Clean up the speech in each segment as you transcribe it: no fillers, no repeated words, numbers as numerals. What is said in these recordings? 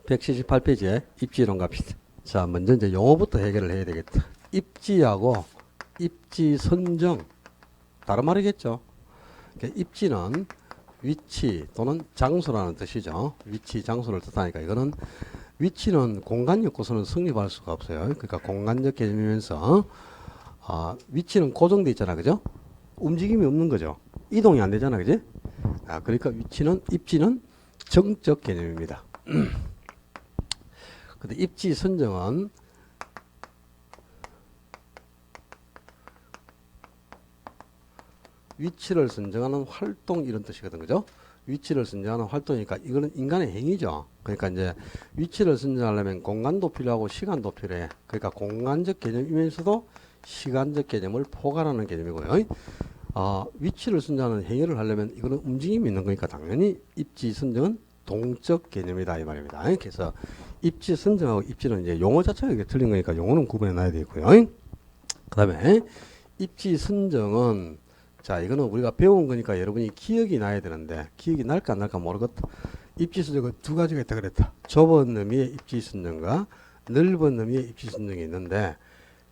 178페이지에 입지이론 갑시다. 자, 먼저 이제 용어부터 해결을 해야 되겠다. 입지하고 입지 선정, 다른 말이겠죠. 그러니까 입지는 위치 또는 장소라는 뜻이죠. 위치, 장소를 뜻하니까 이거는 위치는 공간 엮고서는 성립할 수가 없어요. 그러니까 공간적 개념이면서 위치는 고정돼 있잖아, 그죠? 움직임이 없는 거죠. 이동이 안 되잖아, 그지? 그러니까 입지는 정적 개념입니다. 근데 입지 선정은 위치를 선정하는 활동 이런 뜻이거든, 그죠? 위치를 선정하는 활동이니까 이거는 인간의 행위죠. 그러니까 이제 위치를 선정하려면 공간도 필요하고 시간도 필요해. 그러니까 공간적 개념이면서도 시간적 개념을 포괄하는 개념이고요. 위치를 선정하는 행위를 하려면 이거는 움직임이 있는 거니까 당연히 입지 선정은 동적 개념이다 이 말입니다. 그래서 입지 선정하고 입지는 이제 용어 자체가 이게 틀린 거니까 용어는 구분해 놔야 되고요. 그 다음에 입지 선정은 자, 이거는 우리가 배운 거니까 여러분이 기억이 나야 되는데 기억이 날까 안 날까 모르겠다. 입지 선정은 두 가지가 있다 그랬다. 좁은 의미의 입지 선정과 넓은 의미의 입지 선정이 있는데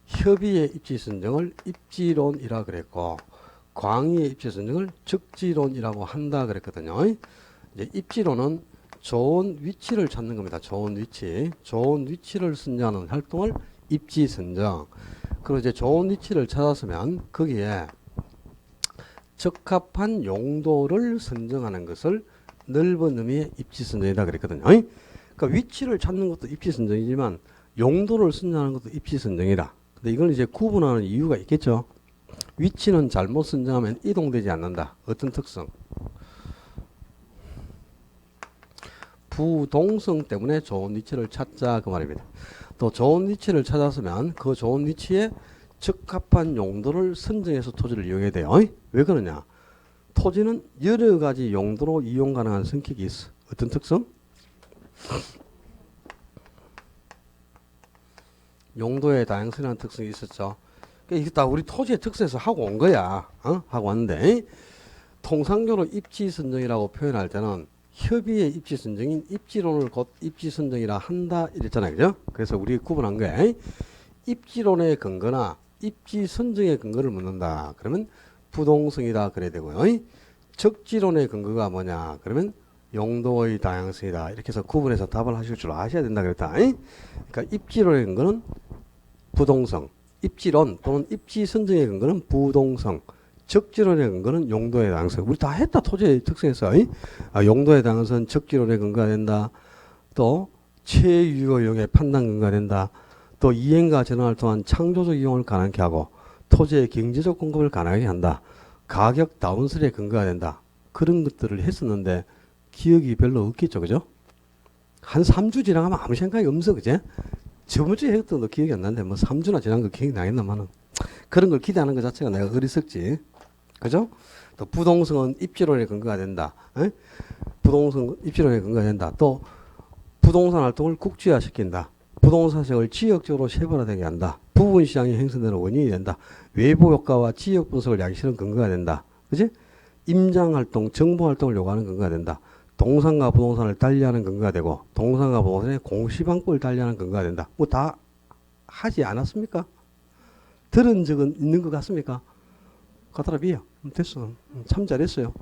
협의의 입지 선정을 입지론이라 그랬고 광의의 입지 선정을 적지론이라고 한다 그랬거든요. 이제 입지론은 좋은 위치를 찾는 겁니다. 좋은 위치를 선정하는 활동을 입지 선정. 그리고 이제 좋은 위치를 찾았으면 거기에 적합한 용도를 선정하는 것을 넓은 의미의 입지 선정이다 그랬거든요. 그러니까 위치를 찾는 것도 입지 선정이지만 용도를 선정하는 것도 입지 선정이다. 근데 이걸 이제 구분하는 이유가 있겠죠. 위치는 잘못 선정하면 이동되지 않는다. 어떤 특성? 부동성 때문에 좋은 위치를 찾자 그 말입니다. 또 좋은 위치를 찾았으면 그 좋은 위치에 적합한 용도를 선정해서 토지를 이용해야 돼요. 왜 그러냐? 토지는 여러 가지 용도로 이용 가능한 성격이 있어. 어떤 특성? 용도의 다양성이라는 특성이 있었죠. 이게 다 우리 토지의 특성에서 하고 온 거야. 하고 왔는데 통상적으로 입지 선정이라고 표현할 때는 협의의 입지 선정인 입지론을 곧 입지 선정이라 한다 이랬잖아요, 그죠? 그래서 우리 구분한 거야. 입지론의 근거나 입지 선정의 근거를 묻는다. 그러면 부동성이다 그래야 되고요. 적지론의 근거가 뭐냐? 그러면 용도의 다양성이다. 이렇게 해서 구분해서 답을 하실 줄 아셔야 된다 그랬다. 그러니까 입지론의 근거는 부동성, 입지론 또는 입지 선정의 근거는 부동성, 적지론의 근거는 용도의 다양성. 우리 다 했다. 토지의 특성에서 용도의 다양성은 적지론의 근거가 된다. 또 체유효용의 판단 근거가 된다. 또 이행과 전환을 통한 창조적 이용을 가능하게 하고 토지의 경제적 공급을 가능하게 한다. 가격 다운설의 근거가 된다. 그런 것들을 했었는데 기억이 별로 없겠죠, 그죠? 한 3주 지나가면 아무 생각이 없어, 그제? 저번 주에 했던 것도 기억이 안 나는데 뭐 3주나 지난 거 기억이 나겠나마는 그런 걸 기대하는 것 자체가 내가 어리석지, 그죠? 또 부동성은 입지론의 근거가 된다. 부동성 입지론의 근거가 된다. 또 부동산 활동을 국지화시킨다. 부동산 시장을 지역적으로 세분화되게 한다. 부분 시장이 형성되는 원인이 된다. 외부 효과와 지역 분석을 야기시는 근거가 된다. 그지? 임장 활동, 정보 활동을 요구하는 근거가 된다. 동산과 부동산을 달리하는 근거가 되고 동산과 부동산의 공시방법을 달리하는 근거가 된다. 뭐 다 하지 않았습니까? 들은 적은 있는 것 같습니까? 가더라비요. 됐어. 참 잘했어요.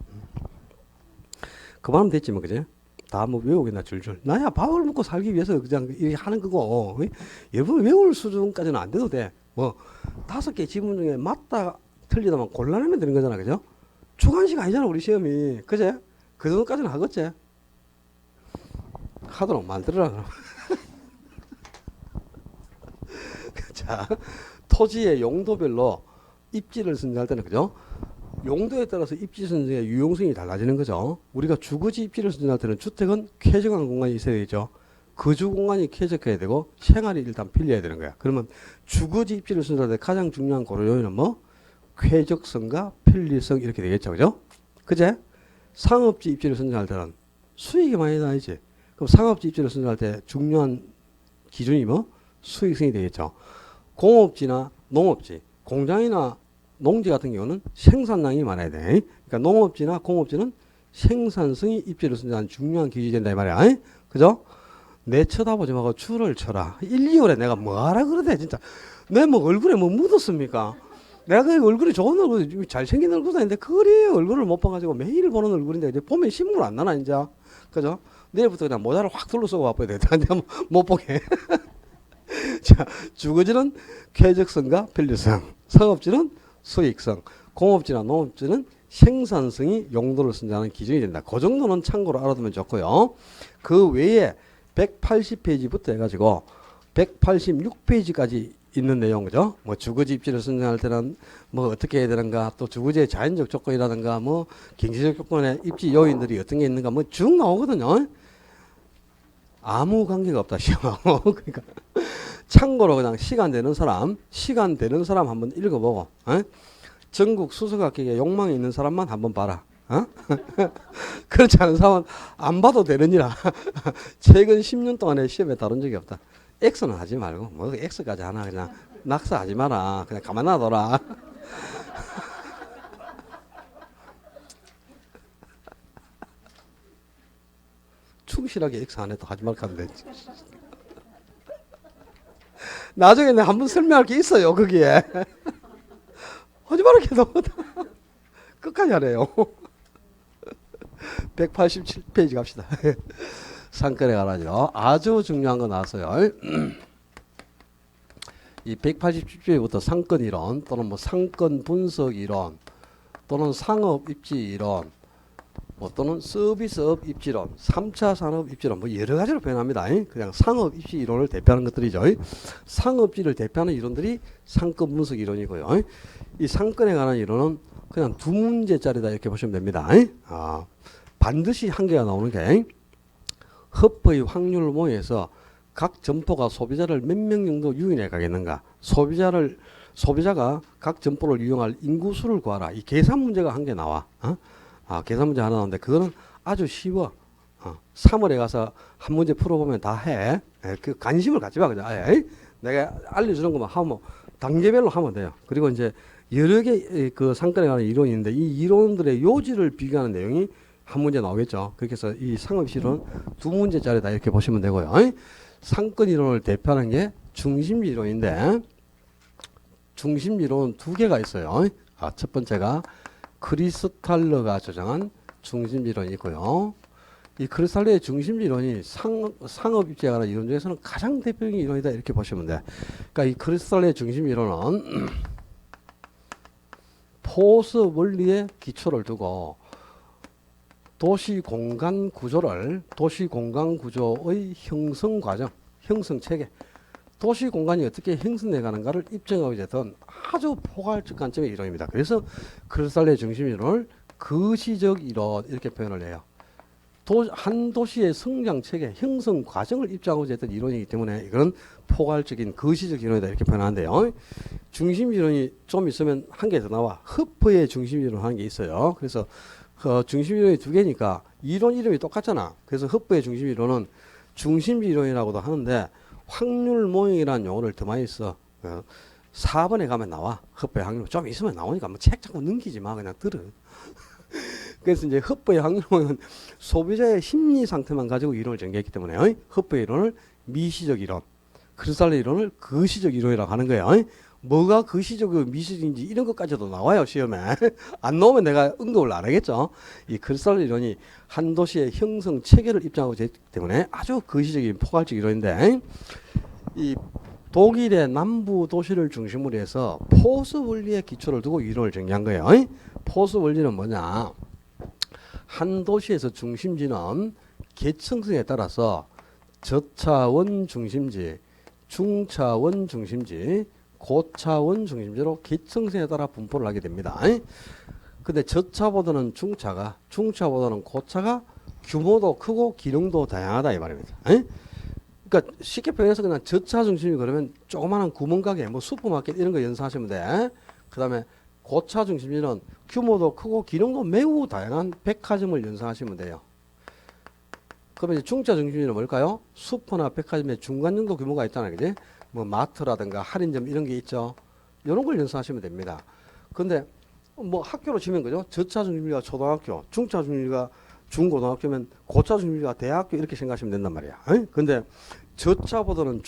그만하면 됐지 뭐, 그지? 다 뭐 외우겠나 줄줄. 나야 밥을 먹고 살기 위해서 그냥 이렇게 하는 거고. 여러분 외울 수준까지는 안 돼도 돼. 뭐 5개 지문 중에 맞다 틀리다만 골라내면 되는 거잖아, 그죠? 주관식 아니잖아 우리 시험이, 그제? 그 정도까지는 하겠지. 하도록 만들어라 그럼. 자, 토지의 용도별로 입지를 선정할 때는, 그죠? 용도에 따라서 입지 선정의 유용성이 달라지는 거죠. 우리가 주거지 입지를 선정할 때는 주택은 쾌적한 공간이 있어야 되죠. 거주 공간이 쾌적해야 되고 생활이 일단 필요해야 되는 거야. 그러면 주거지 입지를 선정할 때 가장 중요한 고려 요인은 뭐? 쾌적성과 편리성 이렇게 되겠죠, 그죠? 그제? 상업지 입지를 선정할 때는 수익이 많이 나야지. 그럼 상업지 입지를 선정할 때 중요한 기준이 뭐? 수익성이 되겠죠. 공업지나 농업지, 공장이나 농지 같은 경우는 생산량이 많아야 돼. 그러니까 농업지나 공업지는 생산성이 입지를 선정하는 중요한 기준이 된다 이 말이야. 그죠? 내 쳐다보지 말고 줄을 쳐라. 1, 2월에 내가 뭐하라 그러대 진짜. 내 뭐 얼굴에 뭐 묻었습니까? 내가 그 얼굴이 좋은 얼굴, 잘생긴 얼굴인데 그리 얼굴을 못 봐가지고 매일 보는 얼굴인데 이제 보면 신문 안 나나 이제. 그죠? 내일부터 그냥 모자를 확 둘러쓰고 와봐야 돼. 못 보게. 자, 주거지는 쾌적성과 편리성, 상업지는 수익성, 공업지나 농업지는 생산성이 용도를 선정하는 기준이 된다. 그 정도는 참고로 알아두면 좋고요. 그 외에 180페이지부터 해가지고 186페이지까지 있는 내용, 그죠? 뭐 주거지 입지를 선정할 때는 뭐 어떻게 해야 되는가, 또 주거지의 자연적 조건이라든가, 뭐 경제적 조건의 입지 요인들이 어떤 게 있는가, 뭐 쭉 나오거든요. 아무 관계가 없다, 시험하고. 그러니까 참고로 그냥 시간 되는 사람 한번 읽어보고, 전국 수석학계에 욕망이 있는 사람만 한번 봐라. 그렇지 않은 사람은 안 봐도 되느니라. 최근 10년 동안에 시험에 다룬 적이 없다. X는 하지 말고, 뭐 X까지 하나, 그냥 낙서하지 마라. 그냥 가만 놔둬라. 충실하게 X 안 해도 하지 말까 하는데. 나중에 내가 한번 설명할 게 있어요, 거기에. 하지 말라 해도 끝까지 하래요. 187페이지 갑시다. 상권에 관하죠. 아주 중요한 거 나왔어요. 이 187페이지부터 상권 이론 또는 뭐 상권 분석 이론 또는 상업 입지 이론 뭐 또는 서비스업 입지론, 3차 산업 입지론 뭐 여러 가지로 표현합니다. 그냥 상업 입지 이론을 대표하는 것들이죠. 상업지를 대표하는 이론들이 상권 분석 이론이고요. 이 상권에 관한 이론은 그냥 두 문제짜리다 이렇게 보시면 됩니다. 반드시 한 개가 나오는 게 흡의 확률을 모여서 각 점포가 소비자를 몇 명 정도 유인해 가겠는가, 소비자가 각 점포를 이용할 인구수를 구하라. 이 계산 문제가 한 개 나와. 계산 문제 하나 나오는데 그거는 아주 쉬워. 3월에 가서 한 문제 풀어보면 다 해. 그 관심을 갖지 마. 그냥 내가 알려주는 것만 하면 단계별로 하면 돼요. 그리고 이제 여러 개 그 상권에 관한 이론이 있는데 이 이론들의 요지를 비교하는 내용이 한 문제 나오겠죠. 그렇게 해서 이 상업이론 두 문제짜리다 이렇게 보시면 되고요. 상권 이론을 대표하는 게 중심지 이론인데 중심지 이론은 두 개가 있어요. 첫 번째가 크리스탈러가 주장한 중심지 이론이 있고요. 이 크리스탈러의 중심지 이론이 상업 입지에 관한 이론 중에서는 가장 대표적인 이론이다 이렇게 보시면 돼. 그러니까 이 크리스탈러의 중심지 이론은 포스 원리에 기초를 두고 도시 공간 구조의 형성 과정, 형성 체계, 도시 공간이 어떻게 형성돼 가는가를 입증하기 위해서 아주 포괄적 관점의 이론입니다. 그래서 크리스탈러의 중심 이론을 거시적 이론 이렇게 표현을 해요. 한 도시의 성장 체계, 형성 과정을 입증하고자 했던 이론이기 때문에 이거는 포괄적인 거시적 이론이다 이렇게 표현하는데요. 중심 이론이 좀 있으면 한 개 더 나와. 허프의 중심 이론 하는 게 있어요. 그래서 중심 이론이 두 개니까 이론 이름이 똑같잖아. 그래서 허프의 중심 이론은 중심 이론이라고도 하는데 확률 모형이라는 용어를 더 많이 써. 4번에 가면 나와. 허프의 확률 좀 있으면 나오니까 뭐 책 자꾸 넘기지 마. 그냥 들어. 그래서 이제 허프의 확률은 소비자의 심리 상태만 가지고 이론을 전개했기 때문에 허프의 이론을 미시적 이론, 크리스탈러 이론을 거시적 이론이라고 하는 거예요. 뭐가 거시적이고 미시적인지 이런 것까지도 나와요 시험에. 안 나오면 내가 응급을 안 하겠죠. 이 크리스탈러 이론이 한 도시의 형성 체계를 입증하고 있기 때문에 아주 거시적인 포괄적 이론인데 이 독일의 남부 도시를 중심으로 해서 포스 원리의 기초를 두고 이론을 정리한 거예요. 포스 원리는 뭐냐? 한 도시에서 중심지는 계층성에 따라서 저차원 중심지, 중차원 중심지, 고차원 중심지로 계층성에 따라 분포를 하게 됩니다. 근데 저차보다는 중차보다는 고차가 규모도 크고 기능도 다양하다 이 말입니다. 그러니까 쉽게 표현해서 그냥 저차 중심이 그러면 조그마한 구멍가게, 뭐 슈퍼마켓 이런 거 연상하시면 돼. 그 다음에 고차 중심지는 규모도 크고 기능도 매우 다양한 백화점을 연상하시면 돼요. 그러면 이제 중차 중심지는 뭘까요? 슈퍼나 백화점의 중간 정도 규모가 있잖아요. 그지? 뭐 마트라든가 할인점 이런 게 있죠. 이런 걸 연상하시면 됩니다. 근데 뭐 학교로 치면 그죠? 저차 중심지가 초등학교, 중차 중심지가 중고등학교면 고차 중심지가 대학교 이렇게 생각하시면 된단 말이야. 근데 저차보다는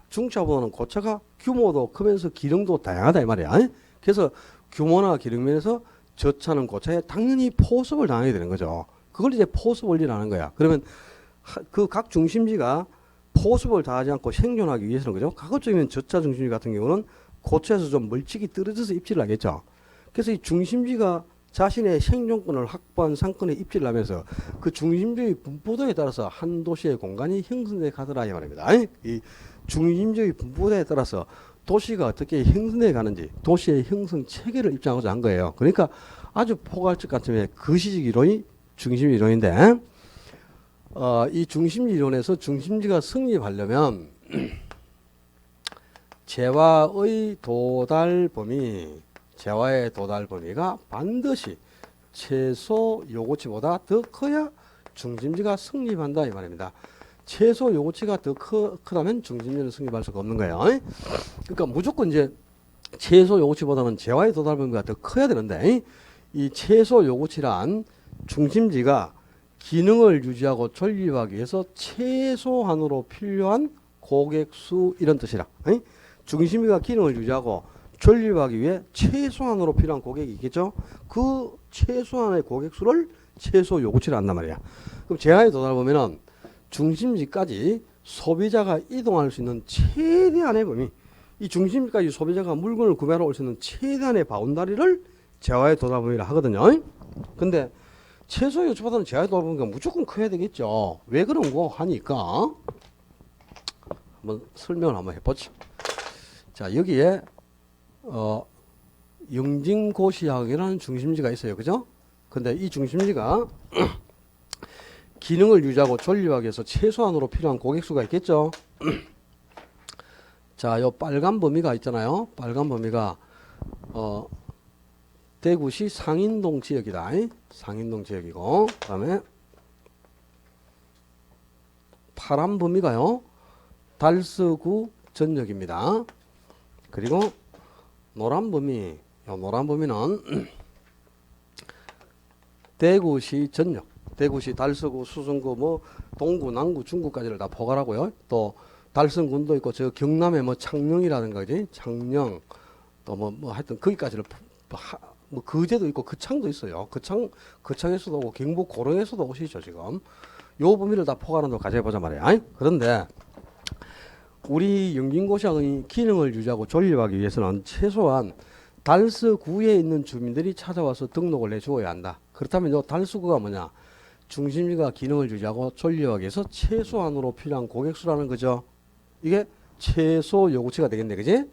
중차보다는 고차가 규모도 크면서 기능도 다양하다 이 말이야. 그래서 규모나 기능 면에서 저차는 고차에 당연히 포섭을 당하게 되는 거죠. 그걸 이제 포섭 원리라는 거야. 그러면 그 각 중심지가 포섭을 당하지 않고 생존하기 위해서는 그죠? 가급적이면 저차 중심지 같은 경우는 고차에서 좀 멀찍이 떨어져서 입지를 하겠죠. 그래서 이 중심지가 자신의 생존권을 확보한 상권에 입지를 하면서 그 중심지의 분포도에 따라서 한 도시의 공간이 형성돼 가더라 이 말입니다. 이 중심지의 분포도에 따라서 도시가 어떻게 형성돼 가는지 도시의 형성 체계를 입증하고자 한 거예요. 그러니까 아주 포괄적 관점의 거시적 이론이 중심지 이론인데 이 중심지 이론에서 중심지가 성립하려면 재화의 도달 범위 재화의 도달 범위가 반드시 최소 요구치보다 더 커야 중심지가 성립한다 이 말입니다. 최소 요구치가 더 크다면 중심지는 성립할 수가 없는 거예요. 그러니까 무조건 이제 최소 요구치보다는 재화의 도달 범위가 더 커야 되는데 이 최소 요구치란 중심지가 기능을 유지하고 존립하기 위해서 최소한으로 필요한 고객수 이런 뜻이라. 중심지가 기능을 유지하고 존립하기 위해 최소한으로 필요한 고객이 있겠죠. 그 최소한의 고객수를 최소 요구치라 한단 말이야. 그럼 재화에 도달 보면은 중심지까지 소비자가 이동할 수 있는 최대한의 범위, 이 중심지까지 소비자가 물건을 구매하러 올 수 있는 최대한의 바운다리를 재화에 도달 범위라 하거든요. 근데 최소 요구치보다는 재화에 도달 범위가 무조건 커야 되겠죠. 왜 그런 거 하니까 한번 설명을 한번 해보죠. 자, 여기에 영진고시학이라는 중심지가 있어요. 그죠? 근데 이 중심지가 기능을 유지하고 존립하기 위해서 최소한으로 필요한 고객수가 있겠죠? 자, 요 빨간 범위가 있잖아요. 빨간 범위가 대구시 상인동 지역이다. 상인동 지역이고, 그 다음에 파란 범위가요. 달서구 전역입니다. 그리고 노란 범위, 노란 범위는 대구시 전역, 대구시 달서구, 수성구, 뭐 동구, 남구, 중구까지를 다 포괄하고요. 또 달성군도 있고 저 경남에 뭐 창녕이라든가 그지, 창녕, 또 뭐 하여튼 거기까지를 뭐 거제도 있고 거창도 있어요. 거창에서도 오고 경북 고령에서도 오시죠 지금. 요 범위를 다 포괄한다고 가져보자 말이야. 그런데 우리 영진고시학의 기능을 유지하고 존립하기 위해서는 최소한 달서구에 있는 주민들이 찾아와서 등록을 해주어야 한다. 그렇다면 이 달서구가 뭐냐? 중심지가 기능을 유지하고 존립하기 위해서 최소한으로 필요한 고객수라는 거죠. 이게 최소 요구치가 되겠네, 그지?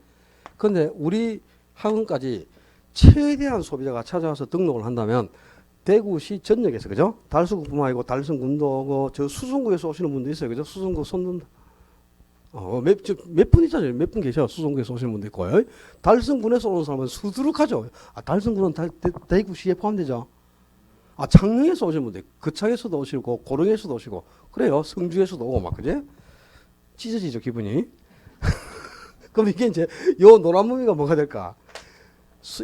근데 우리 학원까지 최대한 소비자가 찾아와서 등록을 한다면 대구시 전역에서, 그죠? 달서구뿐만 아니고 달성군도 오고 저 수성구에서 오시는 분도 있어요, 그죠? 수성구 손든 몇 분 있잖아요. 몇 분 계셔. 수성구에서 오시는 분도 있고. 달성군에서 오는 사람은 수두룩하죠. 달성군은 대구시에 포함되죠. 창녕에서 오시는 분들, 거창에서도 오시고, 고령에서도 오시고, 그래요. 성주에서도 오고, 막, 그지? 찢어지죠, 기분이. 그럼 이게 이제, 요 노란 범위가 뭐가 될까?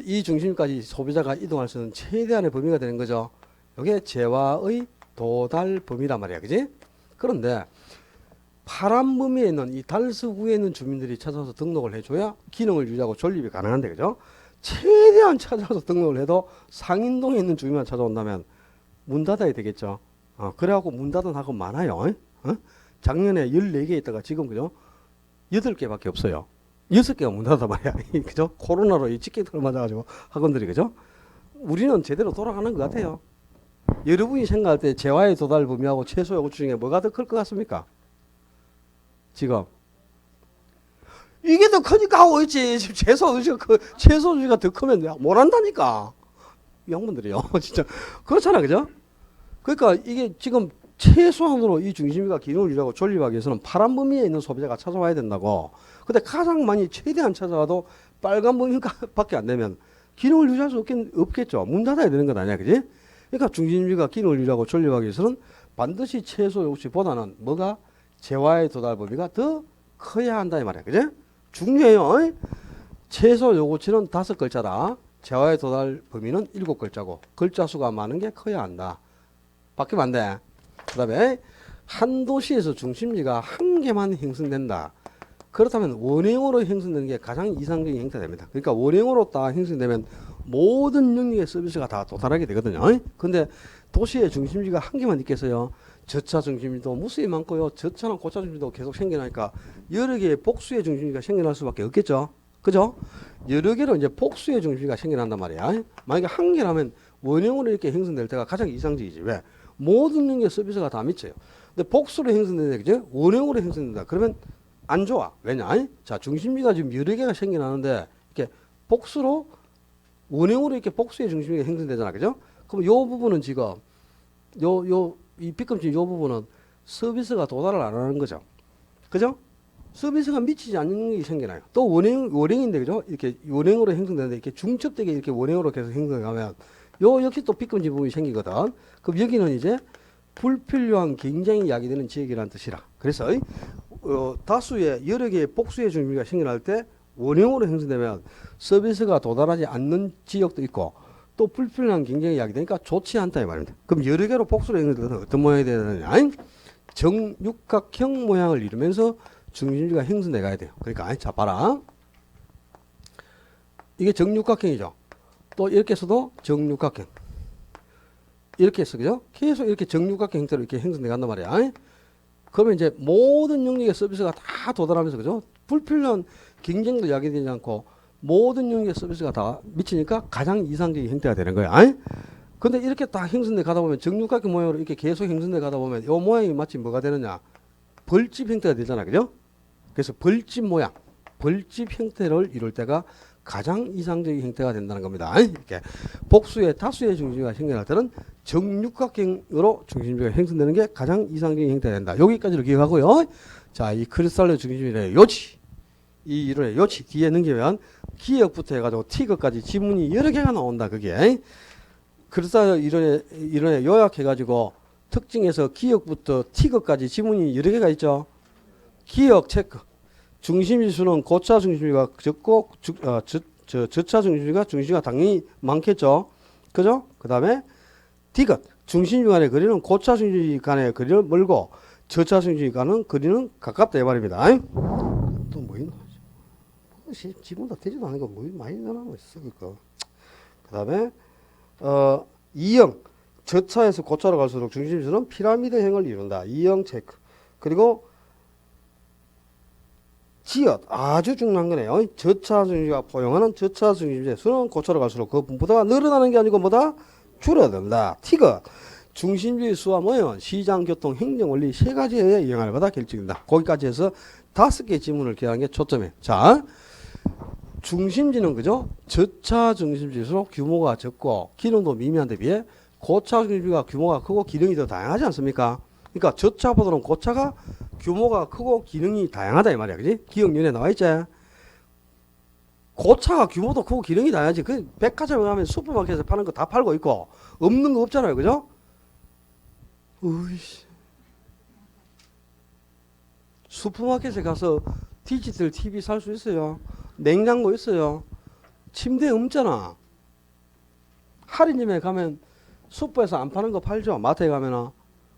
이 중심까지 소비자가 이동할 수 있는 최대한의 범위가 되는 거죠. 이게 재화의 도달 범위란 말이야. 그지? 그런데, 파란 범위에 있는 이 달서구에 있는 주민들이 찾아서 등록을 해줘야 기능을 유지하고 존립이 가능한데, 그죠? 최대한 찾아서 등록을 해도 상인동에 있는 주민만 찾아온다면 문 닫아야 되겠죠. 그래갖고 문 닫은 학원 많아요. 작년에 14개 있다가 지금, 그죠? 8개밖에 없어요. 6개가 문 닫았단 말이야. 그죠? 코로나로 이 직격탄을 맞아가지고 학원들이, 그죠? 우리는 제대로 돌아가는 것 같아요. 여러분이 생각할 때 재화의 도달 범위하고 최소 요구치 중에 뭐가 더 클 것 같습니까? 지금 이게 더 크니까 하고 있지. 지금 최소주가 더 크면 뭘 한다니까 이 양반들이요. 진짜 그렇잖아, 그죠? 그러니까 이게 지금 최소한으로 이 중심지가 기능을 유지하고 존립하기 위해서는 파란 범위에 있는 소비자가 찾아와야 된다고. 근데 가장 많이 최대한 찾아와도 빨간 범위밖에 안 되면 기능을 유지할 수 없겠죠. 문 닫아야 되는 것 아니야, 그지? 그러니까 중심지가 기능을 유지하고 존립하기 위해서는 반드시 최소 요구치보다는 뭐가 재화의 도달 범위가 더 커야 한다 이 말이야, 그지? 중요해요. 최소 요구치는 5글자라 재화의 도달 범위는 7글자고 글자 수가 많은 게 커야 한다. 바뀌면 안 돼. 그 다음에 한 도시에서 중심지가 한 개만 형성된다. 그렇다면 원행으로 형성되는 게 가장 이상적인 형태가 됩니다. 그러니까 원행으로 딱 형성되면 모든 영역의 서비스가 다 도달하게 되거든요. 근데 도시의 중심지가 한 개만 있겠어요. 저차 중심지도 무수히 많고요. 저차나 고차 중심지도 계속 생겨나니까 여러 개의 복수의 중심지가 생겨날 수밖에 없겠죠. 그죠? 여러 개로 이제 복수의 중심지가 생겨난단 말이야. 만약에 한 개라면 원형으로 이렇게 형성될 때가 가장 이상적이지. 왜? 모든 영역의 서비스가 다 미쳐요. 근데 복수로 형성된다, 그죠? 원형으로 형성된다. 그러면 안 좋아. 왜냐? 자, 중심지가 지금 여러 개가 생겨나는데 이렇게 복수로 원형으로 이렇게 복수의 중심지가 형성되잖아, 그죠? 그럼 요 부분은 지금 이 빗금질 요 부분은 서비스가 도달을 안 하는 거죠, 그죠? 서비스가 미치지 않는 게 생겨나요. 또 원형인데, 그죠? 이렇게 원형으로 형성되는데 이렇게 중첩되게 이렇게 원형으로 계속 형성하면 요 역시 또 빗금질 부분이 생기거든. 그럼 여기는 이제 불필요한 경쟁이 야기되는 지역이라는 뜻이라. 그래서 다수의 여러 개의 복수의 중심지가 생겨날 때 원형으로 형성되면 서비스가 도달하지 않는 지역도 있고 또 불필요한 경쟁이 야기되니까 좋지 않다 이 말입니다. 그럼 여러 개로 복수로 형성되면 어떤 모양이 되느냐? 정육각형 모양을 이루면서 중심지가 형성돼 가야 돼요. 그러니까 자 봐라. 이게 정육각형이죠. 또 이렇게 써도 정육각형. 이렇게 해서 그죠? 계속 이렇게 정육각형 형태로 이렇게 형성돼 간단 말이야. 그러면 이제 모든 영역의 서비스가 다 도달하면서 그죠? 불필요한 경쟁도 야기되지 않고 모든 영역의 서비스가 다 미치니까 가장 이상적인 형태가 되는 거야. 근데 이렇게 딱 형성돼 가다 보면 정육각형 모양으로 이렇게 계속 형성돼 가다 보면 이 모양이 마치 뭐가 되느냐? 벌집 형태가 되잖아, 그죠? 그래서 벌집 모양, 벌집 형태를 이룰 때가 가장 이상적인 형태가 된다는 겁니다. 이렇게 복수의 다수의 중심지가 생겨날 때는 정육각형으로 중심지가 형성되는 게 가장 이상적인 형태가 된다. 여기까지를 기억하고요. 자, 이 크리스탈로 중심지의 요치, 이 이론의 요치 뒤에 넘기면 기역부터 해가지고 티거까지 지문이 여러 개가 나온다. 그게 크리스탈 이론의 요약해가지고 특징에서 기역부터 티거까지 지문이 여러 개가 있죠. 기역 체크. 중심지수는 고차 중심지가 적고 저차 중심지가 당연히 많겠죠. 그죠? 그 다음에 디귿. 중심지 간의 거리는 고차 중심지 간의 거리를 멀고 저차 중심지 간의 거리는 가깝다 이 말입니다. 또 뭐 있나? 지금도 되지도 않은 거 뭐 많이 나가고 있어. 그 다음에 이형. 저차에서 고차로 갈수록 중심지수는 피라미드형을 이룬다. 이형 체크. 그리고 지읒 아주 중요한 거네요. 저차 중심지가 포용하는 저차 중심지의 수는 고차로 갈수록 그 분포가 늘어나는 게 아니고 뭐다? 줄어든다. 티귿 중심지의 수와 뭐예요? 시장, 교통, 행정, 원리 세 가지의 영향을 받아 결정된다. 거기까지 해서 5개의 지문을 기하는 게 초점이에요. 자, 중심지는 그죠? 저차 중심지일수록 규모가 적고 기능도 미미한 데 비해 고차 중심지가 규모가 크고 기능이 더 다양하지 않습니까? 그러니까 저차보다는 고차가 규모가 크고 기능이 다양하다 이 말이야. 그지? 기억연에 나와 있지? 고차가 규모도 크고 기능이 다양하지. 그 백화점에 가면 슈퍼마켓에서 파는 거 다 팔고 있고 없는 거 없잖아요. 그죠? 으이씨. 슈퍼마켓에 가서 디지털 TV 살 수 있어요. 냉장고 있어요. 침대 없잖아. 할인점에 가면 슈퍼에서 안 파는 거 팔죠. 마트에 가면은.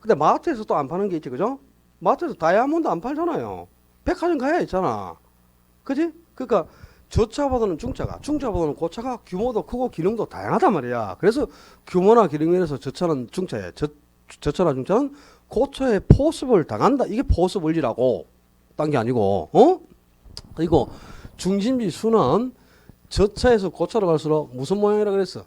근데 마트에서 또 안 파는 게 있지, 그죠? 마트에서 다이아몬드 안 팔잖아요. 백화점 가야 있잖아. 그지? 그러니까 저차보다는 중차보다는 고차가 규모도 크고 기능도 다양하단 말이야. 그래서 규모나 기능 면에서 저차는 중차에, 저차나 중차는 고차에 포습을 당한다. 이게 포습원리라고. 딴 게 아니고, 그리고 중심지 수는 저차에서 고차로 갈수록 무슨 모양이라 그랬어?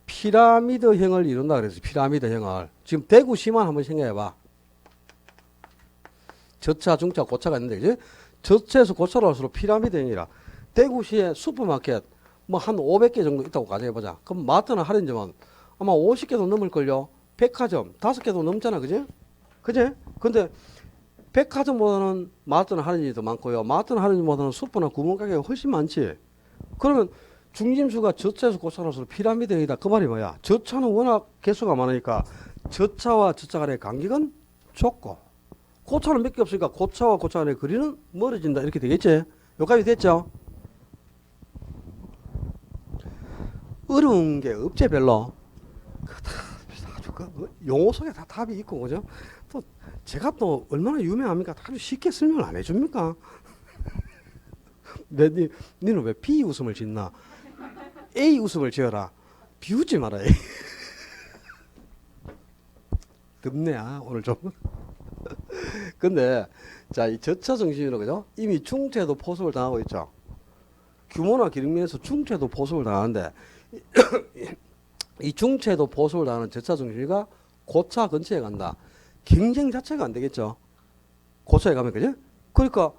피라미드형을 이룬다 그래서 피라미드형을. 지금 대구시만 한번 생각해봐. 저차, 중차, 고차가 있는데, 그지? 저차에서 고차로 갈수록 피라미드형이라. 대구시에 슈퍼마켓 뭐 한 500개 정도 있다고 가정해보자. 그럼 마트나 할인점은 아마 50개도 넘을걸요. 백화점 5개도 넘잖아, 그지? 그지? 근데 백화점보다는 마트나 할인점이 더 많고요. 마트나 할인점보다는 슈퍼나 구멍가게가 훨씬 많지. 그러면 중심수가 저차에서 고차로 갈수록 피라미드형이다. 그 말이 뭐야? 저차는 워낙 개수가 많으니까 저차와 저차 간의 간격은 좁고 고차는 몇 개 없으니까 고차와 고차 간의 거리는 멀어진다. 이렇게 되겠지? 여기까지 됐죠? 어려운 게 없지 별로. 아주 그 용어 속에 다 답이 있고 그죠? 또 제가 또 얼마나 유명합니까? 아주 쉽게 설명을 안 해줍니까? 니는 왜 B 웃음을 짓나? A 웃음을 지어라. 비웃지 마라. 덥네 오늘 좀. 근데 자, 이 저차 정신이로 그죠? 이미 중체도 포섭을 당하고 있죠. 규모나 기능면에서 중체도 포섭을 당하는데 이 중체도 포섭을 당하는 저차 정신이가 고차 근처에 간다. 경쟁 자체가 안 되겠죠. 고차에 가면 그죠? 그러니까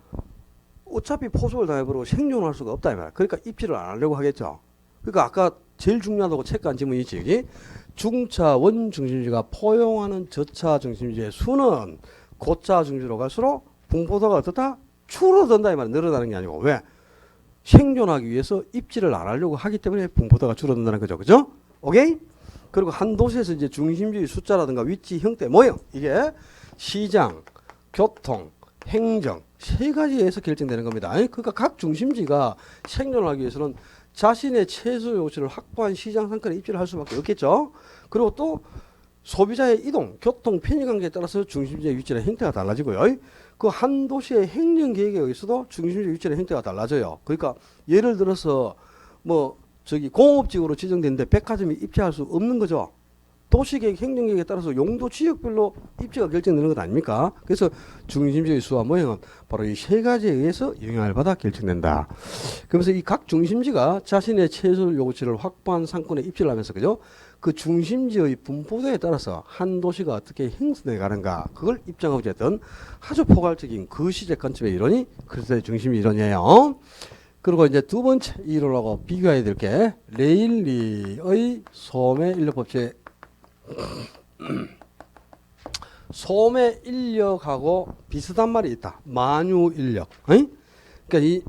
어차피 포섭을 당해버리고 생존할 수가 없다 이 말이야. 그러니까 입지를 안 하려고 하겠죠. 그러니까 아까 제일 중요하다고 체크한 지문이 있지. 그지? 중차 원중심지가 포용하는 저차 중심지의 수는 고차 중심지로 갈수록 분포도가 어떻다? 줄어든다 이 말이야. 늘어나는 게 아니고. 왜? 생존하기 위해서 입지를 안 하려고 하기 때문에 분포도가 줄어든다는 거죠. 그죠? 오케이? 그리고 한 도시에서 이제 중심지의 숫자라든가 위치, 형태, 모형 이게 시장, 교통, 행정 세 가지에서 결정되는 겁니다. 그러니까 각 중심지가 생존하기 위해서는 자신의 최소 요구치를 확보한 시장 상권에 입지를 할 수밖에 없겠죠. 그리고 또 소비자의 이동, 교통, 편의관계에 따라서 중심지의 위치나 형태가 달라지고요. 그 한 도시의 행정 계획에 의해서도 중심지의 위치나 형태가 달라져요. 그러니까 예를 들어서 뭐 저기 공업지구로 지정됐는데 백화점이 입지할 수 없는 거죠. 도시계획, 행정계획에 따라서 용도 지역별로 입지가 결정되는 것 아닙니까? 그래서 중심지의 수와 모형은 바로 이 세 가지에 의해서 영향을 받아 결정된다. 그러면서 이 각 중심지가 자신의 최소 요구치를 확보한 상권에 입지를 하면서 그죠? 그 중심지의 분포도에 따라서 한 도시가 어떻게 형성돼 가는가 그걸 입증하고 있던 아주 포괄적인 그 시제 관점의 이론이 그리스도의 중심 이론이에요. 그리고 이제 두 번째 이론하고 비교해야 될 게 레일리의 소매 인력 법칙. 소매 인력하고 비슷한 말이 있다. 만유 인력. 그러니까 이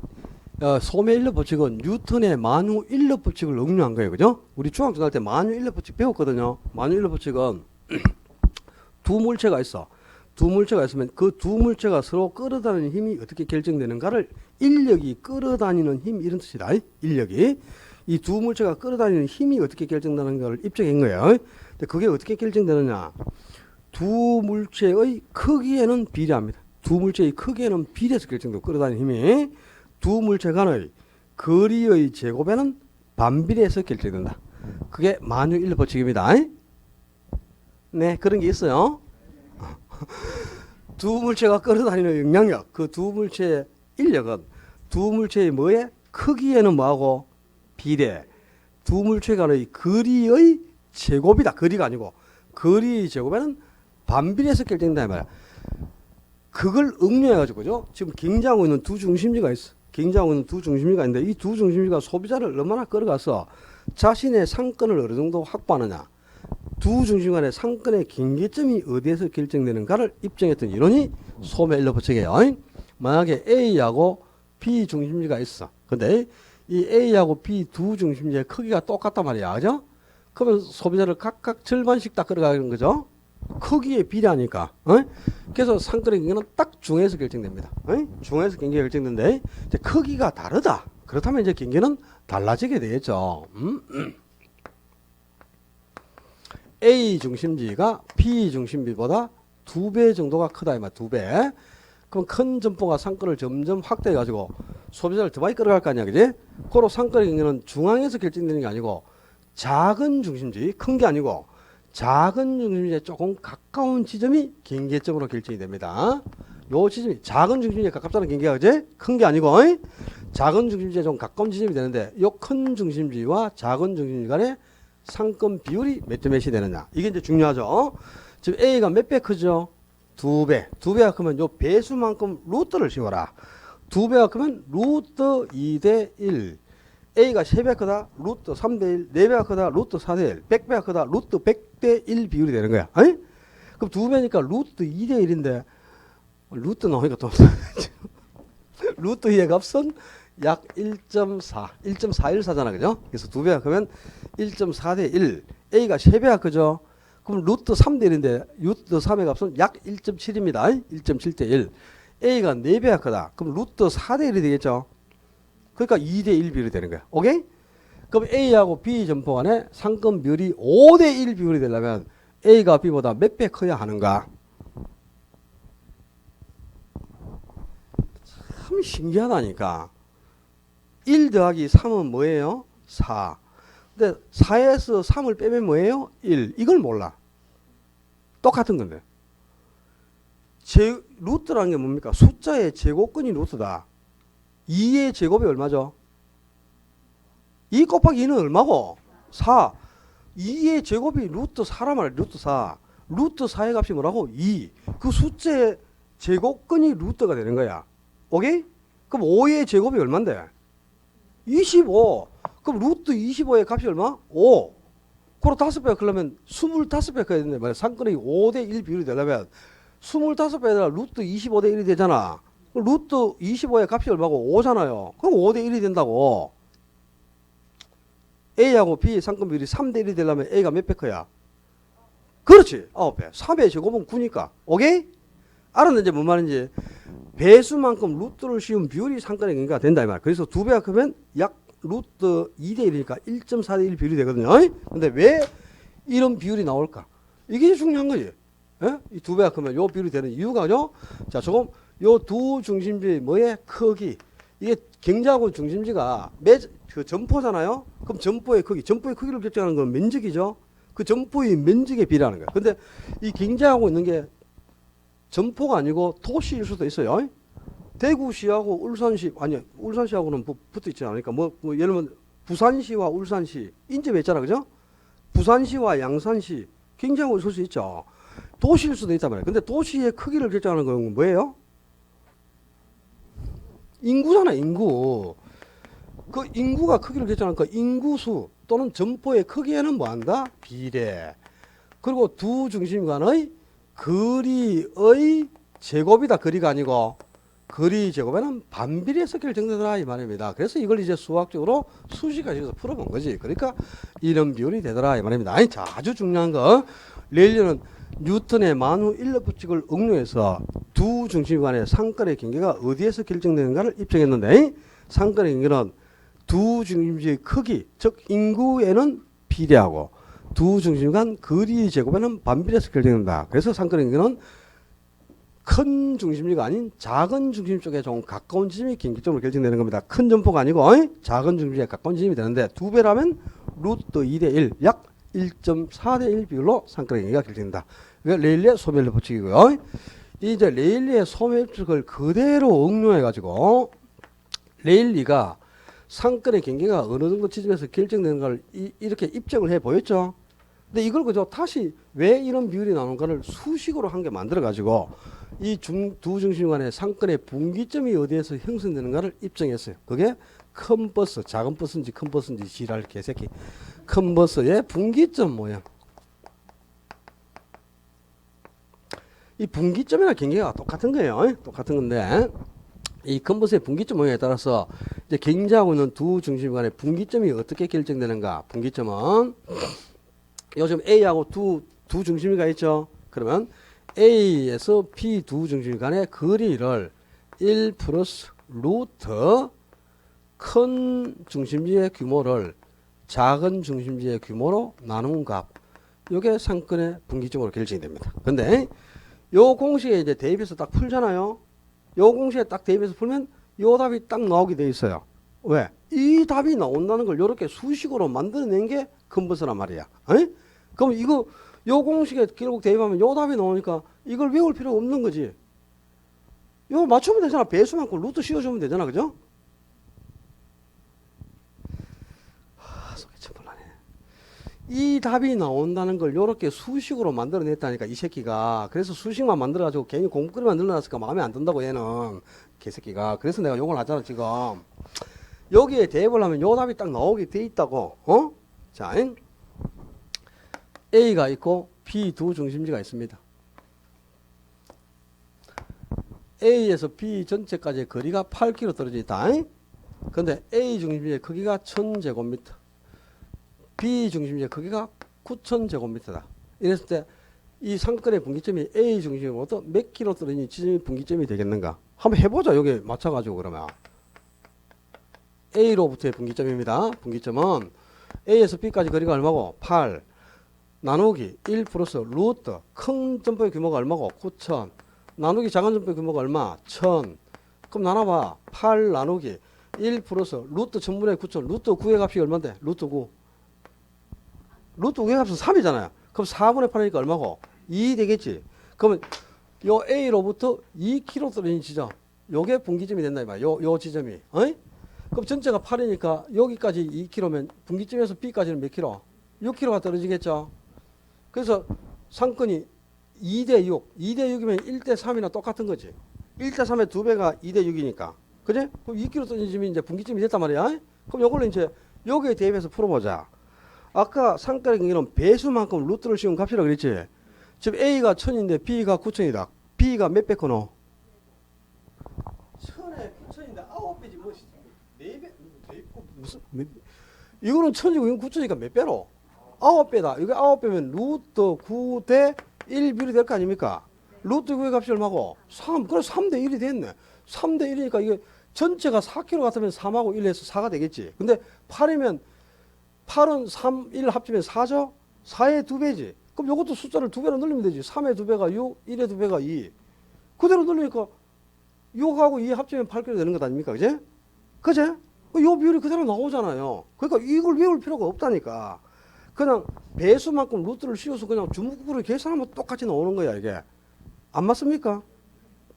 소매 인력 법칙은 뉴턴의 만유 인력 법칙을 응용한 거예요. 그죠? 우리 중학교 때 만유 인력 법칙 배웠거든요. 만유 인력 법칙은 두 물체가 있어. 두 물체가 있으면 그 두 물체가 서로 끌어다니는 힘이 어떻게 결정되는가를 인력이 끌어다니는 힘 이런 뜻이다. 인력이. 이 두 물체가 끌어다니는 힘이 어떻게 결정되는가를 입증한 거예요. 근데 그게 어떻게 결정되느냐. 두 물체의 크기에는 비례합니다. 두 물체의 크기에는 비례해서 결정되고 끌어다니는 힘이 두 물체 간의 거리의 제곱에는 반비례해서 결정된다. 그게 만유 인력 법칙입니다. 네, 그런 게 있어요. 두 물체가 끌어다니는 영향력, 그 두 물체의 인력은 두 물체의 뭐에 크기에는 뭐하고 비례. 두 물체 간의 거리의 제곱이다. 거리가 아니고 거리의 제곱에는 반비례해서 결정된다 말이야. 그걸 응용해가지고 그죠? 지금 경쟁하고 있는 두 중심지가 있어. 경쟁하고 있는 두 중심지가 있는데 이 두 중심지가 소비자를 얼마나 끌어가서 자신의 상권을 어느 정도 확보하느냐. 두 중심 간의 상권의 경계점이 어디에서 결정되는가를 입증했던 이론이 소매 인력 법칙이에요. 만약에 A하고 B 중심지가 있어. 근데 이 A하고 B 두 중심지의 크기가 똑같단 말이야. 그죠? 그러면 소비자를 각각 절반씩 딱 끌어가는 거죠. 크기에 비례하니까. 그래서 상권의 경계는 딱 중에서 결정됩니다. 중에서 경계가 결정되는데 이제 크기가 다르다. 그렇다면 이제 경계는 달라지게 되겠죠. A 중심지가 B 중심지보다 2배 정도가 크다. 이 말 2배. 그럼 큰 점포가 상권을 점점 확대해 가지고 소비자를 더 많이 끌어갈 거 아니야. 그지? 그로 상권의 경계는 중앙에서 결정되는 게 아니고 작은 중심지, 큰 게 아니고 작은 중심지에 조금 가까운 지점이 경계점으로 결정이 됩니다. 요 지점이 작은 중심지에 가깝다는 경계가 그지? 큰 게 아니고 작은 중심지에 좀 가까운 지점이 되는데 요 큰 중심지와 작은 중심지 간의 상권 비율이 몇 대 몇이 되느냐. 이게 이제 중요하죠. 지금 A가 몇 배 크죠? 2배. 2배가 크면 요 배수만큼 루트를 씌워라. 2배가 크면 루트 2대 1. A가 3배 크다. 루트 3대 1. 4배가 크다. 루트 4대 1. 100배가 크다. 루트 100대 1 비율이 되는 거야. 그럼 2배니까 루트 2대 1인데 루트 나오니까 또 루트 2의 값은 약 1.4, 1.414잖아. 그죠? 그래서 2배가 크면 1.4대 1. A가 3배가 크죠? 그럼 루트 3대 1인데 루트 3의 값은 약 1.7입니다. 1.7대 1. A가 4배가 크다. 그럼 루트 4대 1이 되겠죠? 그러니까 2대 1 비율이 되는 거야. 오케이? 그럼 A하고 B 점포 간의 상권 비율이 5대 1 비율이 되려면 A가 B보다 몇 배 커야 하는가? 참 신기하다니까. 1 더하기 3은 뭐예요? 4. 근데 4에서 3을 빼면 뭐예요? 1. 이걸 몰라. 똑같은 건데. 루트라는 게 뭡니까? 숫자의 제곱근이 루트다. 2의 제곱이 얼마죠? 2 곱하기 2는 얼마고? 4. 2의 제곱이 루트 4란 말이야. 루트 4. 루트 4의 값이 뭐라고? 2. 그 숫자의 제곱근이 루트가 되는 거야. 오케이? 그럼 5의 제곱이 얼만데? 25. 그럼 루트 25의 값이 얼마? 5. 그럼 5배 그러면 25배 커야 되는데 말이야. 상근이 5대 1 비율이 되려면 25배가 루트 25대 1이 되잖아. 루트 25의 값이 얼마고? 5잖아요. 그럼 5대 1이 된다고. A하고 B 상근 비율이 3대 1이 되려면 A가 몇 배 커야? 그렇지. 9배. 3의 제곱은 9니까. 오케이? 알았는지 뭔 말인지. 배수만큼 루트를 씌운 비율이 상근의 경계가 된다 이 말. 그래서 2배가 크면 약 루트 2대 1이니까 1.4대 1 비율이 되거든요. 근데 왜 이런 비율이 나올까? 이게 중요한 거지. 예? 이 2배가 크면 요 비율이 되는 이유가요. 자, 조금 요 두 중심지의 뭐의 크기. 이게 경제하고 중심지가 그 점포잖아요. 그럼 점포의 크기를 결정하는 건 면적이죠. 그 점포의 면적에 비례하는 거예요. 근데 이 경제하고 있는 게 점포가 아니고 도시일 수도 있어요. 대구시하고 울산시하고는 붙어 있지 않으니까 뭐 예를 들면 부산시와 울산시 인접해 있잖아, 그죠? 부산시와 양산시 경제하고 있을 수 있죠. 도시일 수도 있단 말이에요. 근데 도시의 크기를 결정하는 건 뭐예요? 인구잖아, 인구. 그 인구가 크기를 결정하니까 인구수 또는 점포의 크기에는 뭐한다? 비례. 그리고 두 중심 간의 거리의 제곱이다. 거리가 아니고 거리 제곱에는 반비례해서 결정되더라 이 말입니다. 그래서 이걸 이제 수학적으로 수식까지해서 풀어본 거지. 그러니까 이런 비율이 되더라 이 말입니다. 아니, 자, 아주 중요한 거 레일리는 뉴턴의 만우 인력 법칙을 응용해서 두 중심 간의 상권의 경계가 어디에서 결정되는가를 입증했는데 상권의 경계는 두 중심지의 크기, 즉 인구에는 비례하고 두 중심 간 거리 제곱에는 반비례해서 결정된다. 그래서 상권의 경계는 큰 중심지가 아닌 작은 중심 쪽에 좀 가까운 지점이 경계점으로 결정되는 겁니다. 큰 점포가 아니고 작은 중심지에 가까운 지점이 되는데 2배라면 루트 2대 1, 약 1.4대 1 비율로 상권의 경계가 결정된다. 이게 레일리의 소멸 법칙이고요. 이제 레일리의 소멸 법칙을 그대로 응용해 가지고 레일리가 상권의 경계가 어느 정도 지점에서 결정되는 걸 이렇게 입증을 해 보였죠. 근데 이걸 그저 다시 왜 이런 비율이 나오는가를 수식으로 한 개 만들어 가지고 이 두 중심 간의 상권의 분기점이 어디에서 형성되는가를 입증했어요. 그게 큰 버스, 작은 버스인지 큰 버스인지 지랄 개새끼. 큰 버스의 분기점 모양. 이 분기점이나 경계가 똑같은 거예요. 똑같은 건데 이 큰 버스의 분기점 모양에 따라서 이제 경제하고 있는 두 중심 간의 분기점이 어떻게 결정되는가? 분기점은 요즘 A하고 두 중심이가 있죠. 그러면 A에서 B 두 중심 간의 거리를 1 플러스 루트 큰 중심지의 규모를 작은 중심지의 규모로 나눈 값. 이게 상권의 분기점으로 결정이 됩니다. 근데 요 공식에 이제 대입해서 딱 풀잖아요. 요 공식에 딱 대입해서 풀면 요 답이 딱 나오게 돼 있어요. 왜? 이 답이 나온다는 걸 이렇게 수식으로 만들어낸 게 큰 버스란 말이야. 에이? 그럼 이거 요 공식에 결국 대입하면 요 답이 나오니까 이걸 외울 필요가 없는 거지. 이거 맞추면 되잖아. 배수만큼 루트 씌워주면 되잖아. 그죠? 속이 참 곤란해. 이 답이 나온다는 걸 이렇게 수식으로 만들어냈다니까 이 새끼가. 그래서 수식만 만들어가지고 괜히 공부글만 늘어났을까 마음에 안 든다고 얘는 개새끼가. 그래서 내가 욕을 하잖아 지금. 여기에 대입을 하면 요 답이 딱 나오게 돼 있다고. 어? 자, A가 있고 B 두 중심지가 있습니다. A에서 B 전체까지의 거리가 8km 떨어져 있다. 근데 A 중심지의 크기가 1000제곱미터, B 중심지의 크기가 9000제곱미터다. 이랬을 때 이 상권의 분기점이 A 중심으로부터 몇 킬로 떨어진 지점이 분기점이 되겠는가? 한번 해보자. 여기 맞춰가지고 그러면 A로부터의 분기점입니다. 분기점은 A에서 B까지 거리가 얼마고? 8. 나누기 1 플러스 루트 큰 점포의 규모가 얼마고? 9천. 나누기 작은 점포의 규모가 얼마? 1000. 그럼 나눠봐. 8 나누기 1 플러스 루트 1000분의 9천. 루트 9의 값이 얼마인데? 루트 9. 루트 9의 값은 3이잖아요. 그럼 4분의 8이니까 얼마고? 2 되겠지. 그러면 요 A로부터 2km 떨어진 지점. 요게 분기점이 된다 이 말이야. 요 지점이. 어이? 그럼 전체가 8이니까 여기까지 2km면 분기점에서 B까지는 몇 km? 6km가 떨어지겠죠. 그래서 상권이 2대 6. 2대 6이면 1대 3이나 똑같은 거지. 1대 3의 2배가 2대 6이니까. 그지? 그럼 2km 떨어진 지점이 이제 분기점이 됐단 말이야. 그럼 요걸로 이제 여기에 대입해서 풀어보자. 아까 상권의 경우는 배수만큼 루트를 씌운 값이라고 그랬지. 지금 A가 1000인데 B가 9000이다. B가 몇 배 커노? 1000에 9000인데 9배지 뭐 4배? 무슨 이거는 1000이고 이건 9000이니까 몇 배로? 9배다. 이거 9배면 루트 9대 1 비율이 될 거 아닙니까? 루트 9의 값이 얼마고? 3. 그래 3대 1이 됐네. 3대 1이니까 이게 전체가 4kg 같으면 3하고 1 해서 4가 되겠지. 근데 8이면 8은 3, 1 합치면 4죠? 4의 2배지. 그럼 이것도 숫자를 2배로 늘리면 되지. 3의 2배가 6, 1의 2배가 2. 그대로 늘리니까 6하고 2 합치면 8kg 되는 것 아닙니까? 그제? 그제? 요 비율이 그대로 나오잖아요. 그러니까 이걸 외울 필요가 없다니까. 그냥 배수만큼 루트를 씌워서 그냥 주먹구를 계산하면 똑같이 나오는 거야, 이게. 안 맞습니까?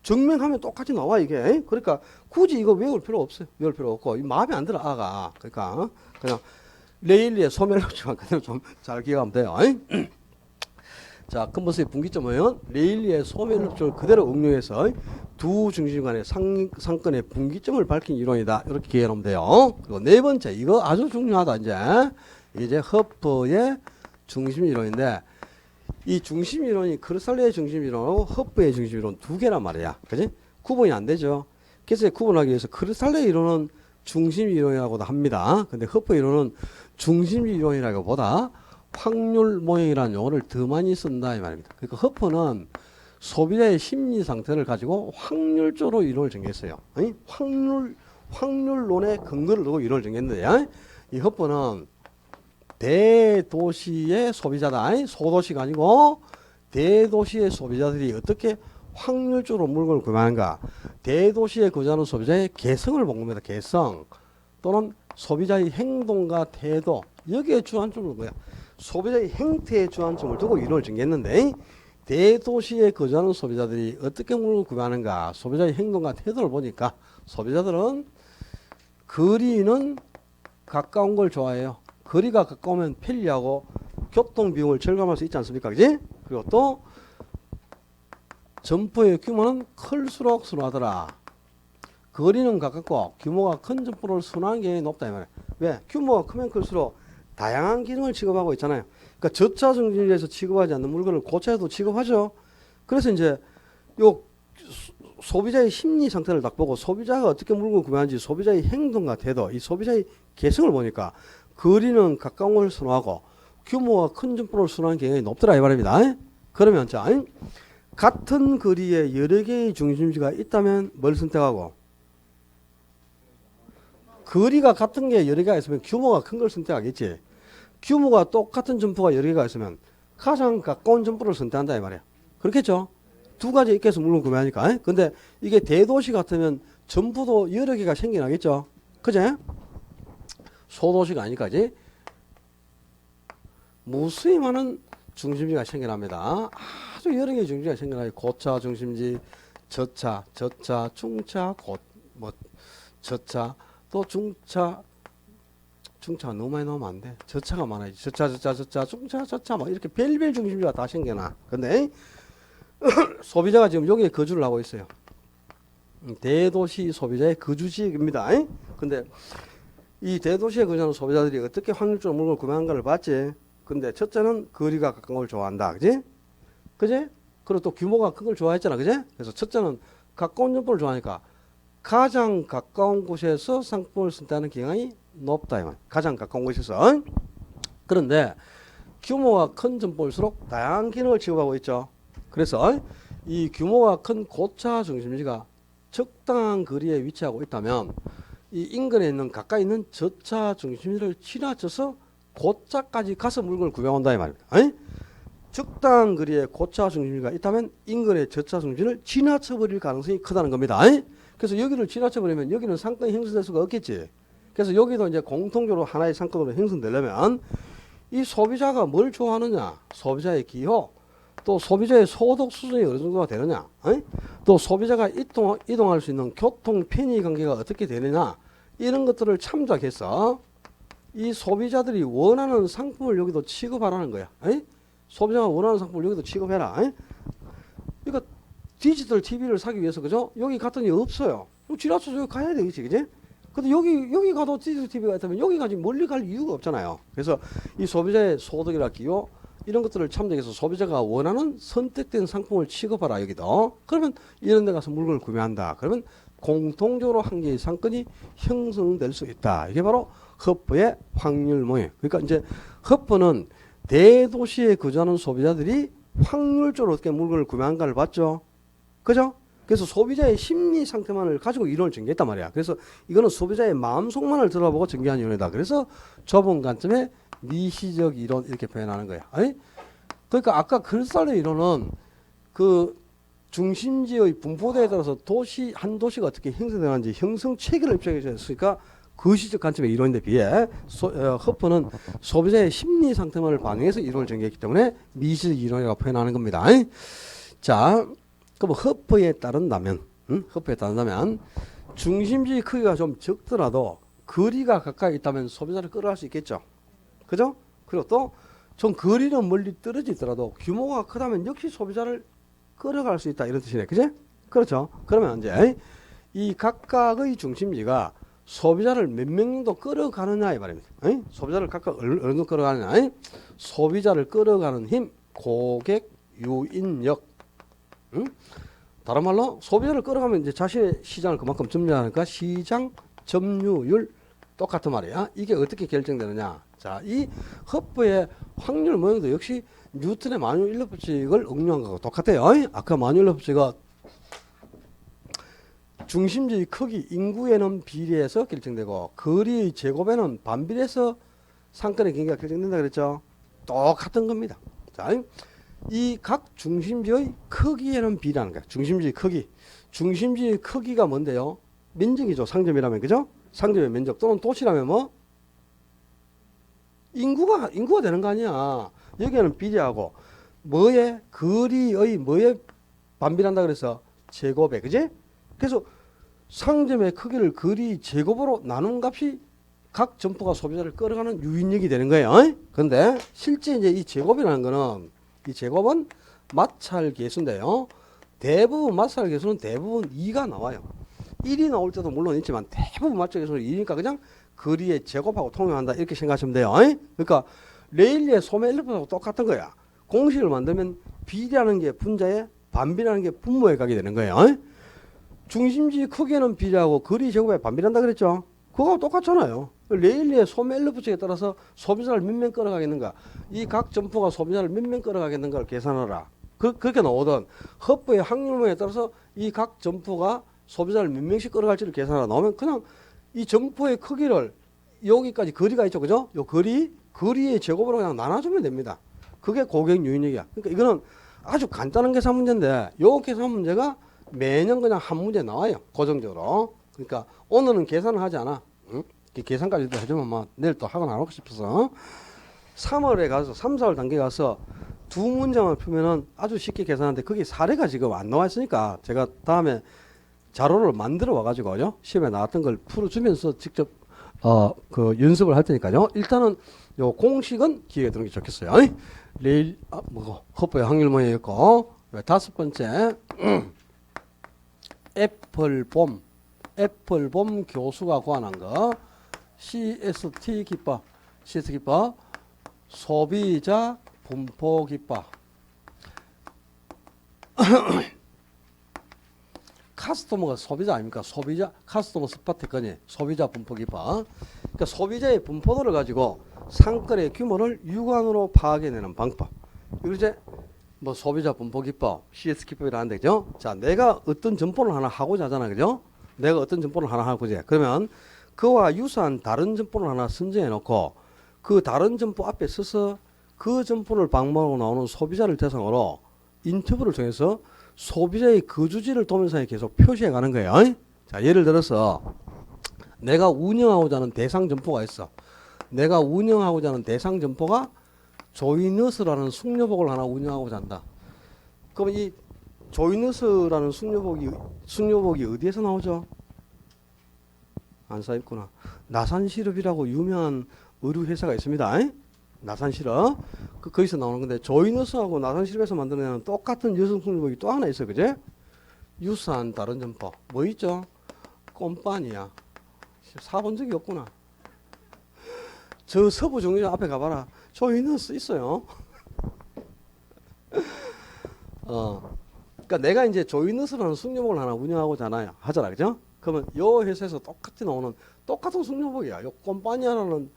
증명하면 똑같이 나와, 이게. 그러니까 굳이 이거 외울 필요 없어요. 외울 필요 없고. 마음에 안 들어, 아가. 그러니까 그냥 레일리의 소멸력지만 그대로 좀 잘 기억하면 돼요. 자, 컨버스의 분기점은 레일리의 소멸력을 그대로 응용해서 두 중심 간의 상권의 분기점을 밝힌 이론이다. 이렇게 기억하면 돼요. 그리고 네 번째, 이거 아주 중요하다, 이제 허프의 중심 이론인데, 이 중심 이론이 크루살레의 중심 이론하고 허프의 중심 이론 두 개란 말이야. 그지? 구분이 안 되죠. 그래서 구분하기 위해서 크루살레 이론은 중심 이론이라고도 합니다. 근데 허프 이론은 중심 이론이라기보다 확률 모형이라는 용어를 더 많이 쓴다 이 말입니다. 그러니까 허프는 소비자의 심리 상태를 가지고 확률적으로 이론을 정했어요. 아니? 확률론의 근거를 두고 이론을 정했는데, 이 허프는 대도시의 소비자다. 아니? 소도시가 아니고 대도시의 소비자들이 어떻게 확률적으로 물건을 구매하는가. 대도시에 거주하는 소비자의 개성을 본 겁니다. 개성 또는 소비자의 행동과 태도, 여기에 주안점을 둔 거야. 소비자의 행태에 주안점을 두고 이론을 정했는데, 대도시에 거주하는 소비자들이 어떻게 물건을 구매하는가, 소비자의 행동과 태도를 보니까 소비자들은 거리는 가까운 걸 좋아해요. 거리가 가까우면 편리하고 교통 비용을 절감할 수 있지 않습니까? 그지? 그리고 또 점포의 규모는 클수록 선호하더라. 거리는 가깝고 규모가 큰 점포를 선호하는 경향이 높다 이 말이에요. 왜? 규모가 크면 클수록 다양한 기능을 취급하고 있잖아요. 그러니까 저차 중심지에서 취급하지 않는 물건을 고차에도 취급하죠. 그래서 이제 요 소비자의 심리 상태를 딱 보고 소비자가 어떻게 물건을 구매하는지, 소비자의 행동과 태도, 이 소비자의 개성을 보니까 거리는 가까운 걸 선호하고 규모가 큰 점포를 선호하는 경향이 높더라 이 말입니다. 그러면 자, 같은 거리에 여러 개의 중심지가 있다면 뭘 선택하고? 거리가 같은 게 여러 개가 있으면 규모가 큰 걸 선택하겠지. 규모가 똑같은 점포가 여러 개가 있으면 가장 가까운 점포를 선택한다 이 말이야. 그렇겠죠? 두 가지 있게 해서 물건 구매하니까. 근데 이게 대도시 같으면 점포도 여러 개가 생겨나겠죠. 그제? 소도시가 아니까지 무수히 많은 중심지가 생겨납니다. 아주 여러 개의 중심지가 생겨나요. 고차 중심지, 저차, 중차, 저차, 또 중차가 너무 많이 나오면 안 돼. 저차가 많아야지. 중차, 막 이렇게 별별 중심지가 다 생겨나. 근데 소비자가 지금 여기에 거주를 하고 있어요. 대도시 소비자의 거주지입니다. 근데 이 대도시에 거주하는 소비자들이 어떻게 확률적으로 물건을 구매하는가를 봤지. 근데 첫째는 거리가 가까운 걸 좋아한다. 그지? 그지? 그리고 또 규모가 큰 걸 좋아했잖아. 그지? 그래서 첫째는 가까운 점포를 좋아하니까 가장 가까운 곳에서 상품을 선택하는 경향이 높다. 이 말. 가장 가까운 곳에서. 그런데 규모가 큰 점포일수록 다양한 기능을 취급하고 있죠. 그래서 이 규모가 큰 고차 중심지가 적당한 거리에 위치하고 있다면 이 인근에 있는 가까이 있는 저차 중심지를 지나쳐서 고차까지 가서 물건을 구매한다 이 말입니다. 적당한 거리에 고차 중심지가 있다면 인근의 저차 중심지를 지나쳐버릴 가능성이 크다는 겁니다. 그래서 여기를 지나쳐버리면 여기는 상권이 형성될 수가 없겠지. 그래서 여기도 이제 공통적으로 하나의 상권으로 형성되려면 이 소비자가 뭘 좋아하느냐, 소비자의 기호, 또 소비자의 소득 수준이 어느 정도가 되느냐, 또 소비자가 이동할 수 있는 교통 편의 관계가 어떻게 되느냐, 이런 것들을 참작해서 이 소비자들이 원하는 상품을 여기도 취급하라는 거야. 소비자가 원하는 상품을 여기도 취급해라. 그러니까 디지털 TV를 사기 위해서, 그죠? 여기 갔더니 없어요. 지나쳐서 여기 가야 되겠지, 그지? 근데 여기 가도 디지털 TV가 있다면 여기 가지 멀리 갈 이유가 없잖아요. 그래서 이 소비자의 소득이나 기호 이런 것들을 참작해서 소비자가 원하는 선택된 상품을 취급하라, 여기도. 그러면 이런 데 가서 물건을 구매한다. 그러면 공통적으로 한 개의 상권이 형성될 수 있다. 이게 바로 흡보의 확률 모형. 그러니까 이제 흡보는 대도시에 거주하는 소비자들이 확률적으로 어떻게 물건을 구매한가를 봤죠. 그죠? 그래서 소비자의 심리 상태만을 가지고 이론을 전개했단 말이야. 그래서 이거는 소비자의 마음속만을 들어보고 전개한 이론이다. 그래서 좁은 관점의 미시적 이론 이렇게 표현하는 거야. 그러니까 아까 글살의 이론은 그 중심지의 분포대에 따라서 한 도시가 어떻게 형성되는지 형성 체계를 입증했으니까 그 시적 관점의 이론인데 비해 흡보는 소비자의 심리 상태만을 반영해서 이론을 전개했기 때문에 미시적 이론이라고 표현하는 겁니다. 자, 그럼 흡보에 따른다면 중심지 크기가 좀 적더라도 거리가 가까이 있다면 소비자를 끌어갈 수 있겠죠. 그죠? 그리고 또 좀 거리는 멀리 떨어지더라도 규모가 크다면 역시 소비자를 끌어갈 수 있다, 이런 뜻이네. 그지? 그렇죠? 그러면 이제 이 각각의 중심지가 소비자를 몇 명 정도 끌어가느냐 이 말입니다. 소비자를 각각 어느 정도 끌어가느냐. 소비자를 끌어가는 힘, 고객 유인력. 다른 말로 소비자를 끌어가면 이제 자신의 시장을 그만큼 점유하니까 시장 점유율 똑같은 말이야. 이게 어떻게 결정되느냐. 자, 이 흡보의 확률 모형도 역시 뉴턴의 만유인력 법칙을 응용한 거하고 똑같아요. 아까 만유인력 법칙은 중심지의 크기, 인구에는 비례해서 결정되고 거리의 제곱에는 반비례해서 상권의 경계가 결정된다 그랬죠. 똑같은 겁니다. 자, 이 각 중심지의 크기에는 비례하는 거야. 중심지의 크기. 중심지의 크기가 뭔데요? 면적이죠. 상점이라면, 그죠? 상점의 면적 또는 도시라면 뭐? 인구가 되는 거 아니야. 여기에는 비례하고 뭐에 거리의 뭐에 반비례한다 그래서 제곱에, 그지? 그래서 상점의 크기를 거리 제곱으로 나눈 값이 각 점포가 소비자를 끌어가는 유인력이 되는 거예요. 그런데 실제 이제 이 제곱이라는 거는 이 제곱은 마찰 계수인데요. 대부분 마찰 계수는 대부분 2가 나와요. 1이 나올 때도 물론 있지만 대부분 마찰 계수는 2니까 그냥 거리의 제곱하고 통용한다, 이렇게 생각하시면 돼요. 그러니까 레일리의 소매 엘리프하고 똑같은 거야. 공식을 만들면 비례하는 게 분자에 반비례하는 게 분모에 가게 되는 거예요. 중심지 크기는 비례하고 거리 제곱에 반비례한다 그랬죠. 그거하고 똑같잖아요. 레일리의 소매 엘리프에 따라서 소비자를 몇 명 끌어가겠는가, 이 각 점포가 소비자를 몇 명 끌어가겠는가를 계산하라. 그렇게 나오던 흡보의 확률모에 따라서 이 각 점포가 소비자를 몇 명씩 끌어갈지를 계산하라 나오면 그냥 이 점포의 크기를 여기까지 거리가 있죠, 그죠? 요 거리의 제곱으로 그냥 나눠주면 됩니다. 그게 고객 유인력이야. 그러니까 이거는 아주 간단한 계산 문제인데 요 계산 문제가 매년 그냥 한 문제 나와요, 고정적으로. 그러니까 오늘은 계산을 하지 않아. 계산까지 해주면 뭐 내일 또 학원 안 하고 싶어서 3월에 가서 3, 4월 단계 가서 두 문제만 풀면은 아주 쉽게 계산하는데 그게 사례가 지금 안 나와 있으니까 제가 다음에 자료를 만들어 와가지고요, 시험에 나왔던 걸 풀어주면서 직접 그 연습을 할 테니까요. 일단은 요 공식은 기억에 두는 게 좋겠어요. 레일 흡보의 확률 모형이었고, 다섯 번째 애플봄 교수가 고안한 거 CST 기법, 소비자 분포 기법. 카스토머가 소비자 아닙니까? 소비자, 카스토머 스파티커니 소비자 분포 기법. 그러니까 소비자의 분포도를 가지고 상권의 규모를 육안으로 파악해내는 방법. 이걸 이제 뭐 소비자 분포 기법, CS 기법이라는데, 그죠? 자, 내가 어떤 점포를 하나 하고자 하잖아, 그죠? 내가 어떤 점포를 하나 하고자 해. 그러면 그와 유사한 다른 점포를 하나 선정해 놓고 그 다른 점포 앞에 서서 그 점포를 방문하고 나오는 소비자를 대상으로 인터뷰를 통해서 소비자의 거주지를 도면상에 계속 표시해 가는 거예요. 자, 예를 들어서 내가 운영하고자 하는 대상 점포가 있어. 내가 운영하고자 하는 대상 점포가 조이너스라는 숙녀복을 하나 운영하고자 한다. 그럼 이 조이너스라는 숙녀복이 어디에서 나오죠? 안 써있구나. 나산시럽이라고 유명한 의류 회사가 있습니다. 나산시럽. 거기서 나오는 건데 조이너스하고 나산시럽에서 만들어내는 똑같은 여성 숙녀복이 또 하나 있어. 그제? 유사한 다른 점포. 뭐 있죠? 꼼빠니야. 사본 적이 없구나. 저 서부 정류장 앞에 가봐라. 조이너스 있어요. 그러니까 내가 이제 조이너스라는 숙녀복을 하나 운영하고자 하잖아, 그죠? 그러면 요 회사에서 똑같이 나오는 똑같은 숙녀복이야. 요 꼼빠니아라는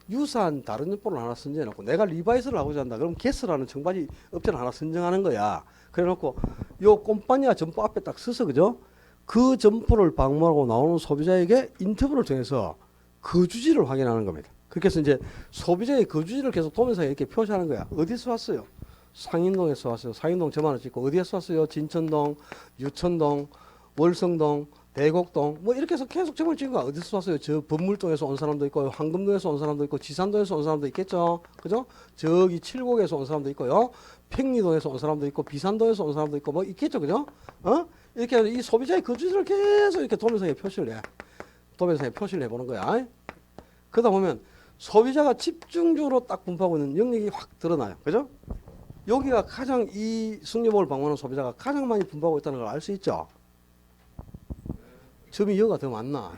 유사한 다른 점포를 하나 선정해놓고 내가 리바이스를 하고자 한다. 그럼 게스라는 청바지 업체를 하나 선정하는 거야. 그래놓고 요 꼼빠니아 점포 앞에 딱 서서, 그죠? 그 점포를 방문하고 나오는 소비자에게 인터뷰를 통해서 거주지를 확인하는 겁니다. 그렇게 해서 이제 소비자의 거주지를 계속 도면상에 이렇게 표시하는 거야. 어디서 왔어요? 상인동에서 왔어요. 상인동 점 하나 찍고 어디에서 왔어요? 진천동, 유천동, 월성동, 대곡동 뭐 이렇게 해서 계속 점을 찍은 거야. 어디서 왔어요? 저 범물동에서 온 사람도 있고 황금동에서 온 사람도 있고 지산동에서 온 사람도 있겠죠. 그죠? 저기 칠곡에서 온 사람도 있고요. 평리동에서 온 사람도 있고 비산동에서 온 사람도 있고 뭐 있겠죠. 그죠? 이렇게 이 소비자의 거주지를 계속 이렇게 도면상에 표시를 해. 도면상에 표시를 해보는 거야. 그러다 보면 소비자가 집중적으로 딱 분포하고 있는 영역이 확 드러나요. 그죠? 여기가 가장 이 숙녀복을 방문하는 소비자가 가장 많이 분포하고 있다는 걸 알 수 있죠. 점이 여기가 더 많나?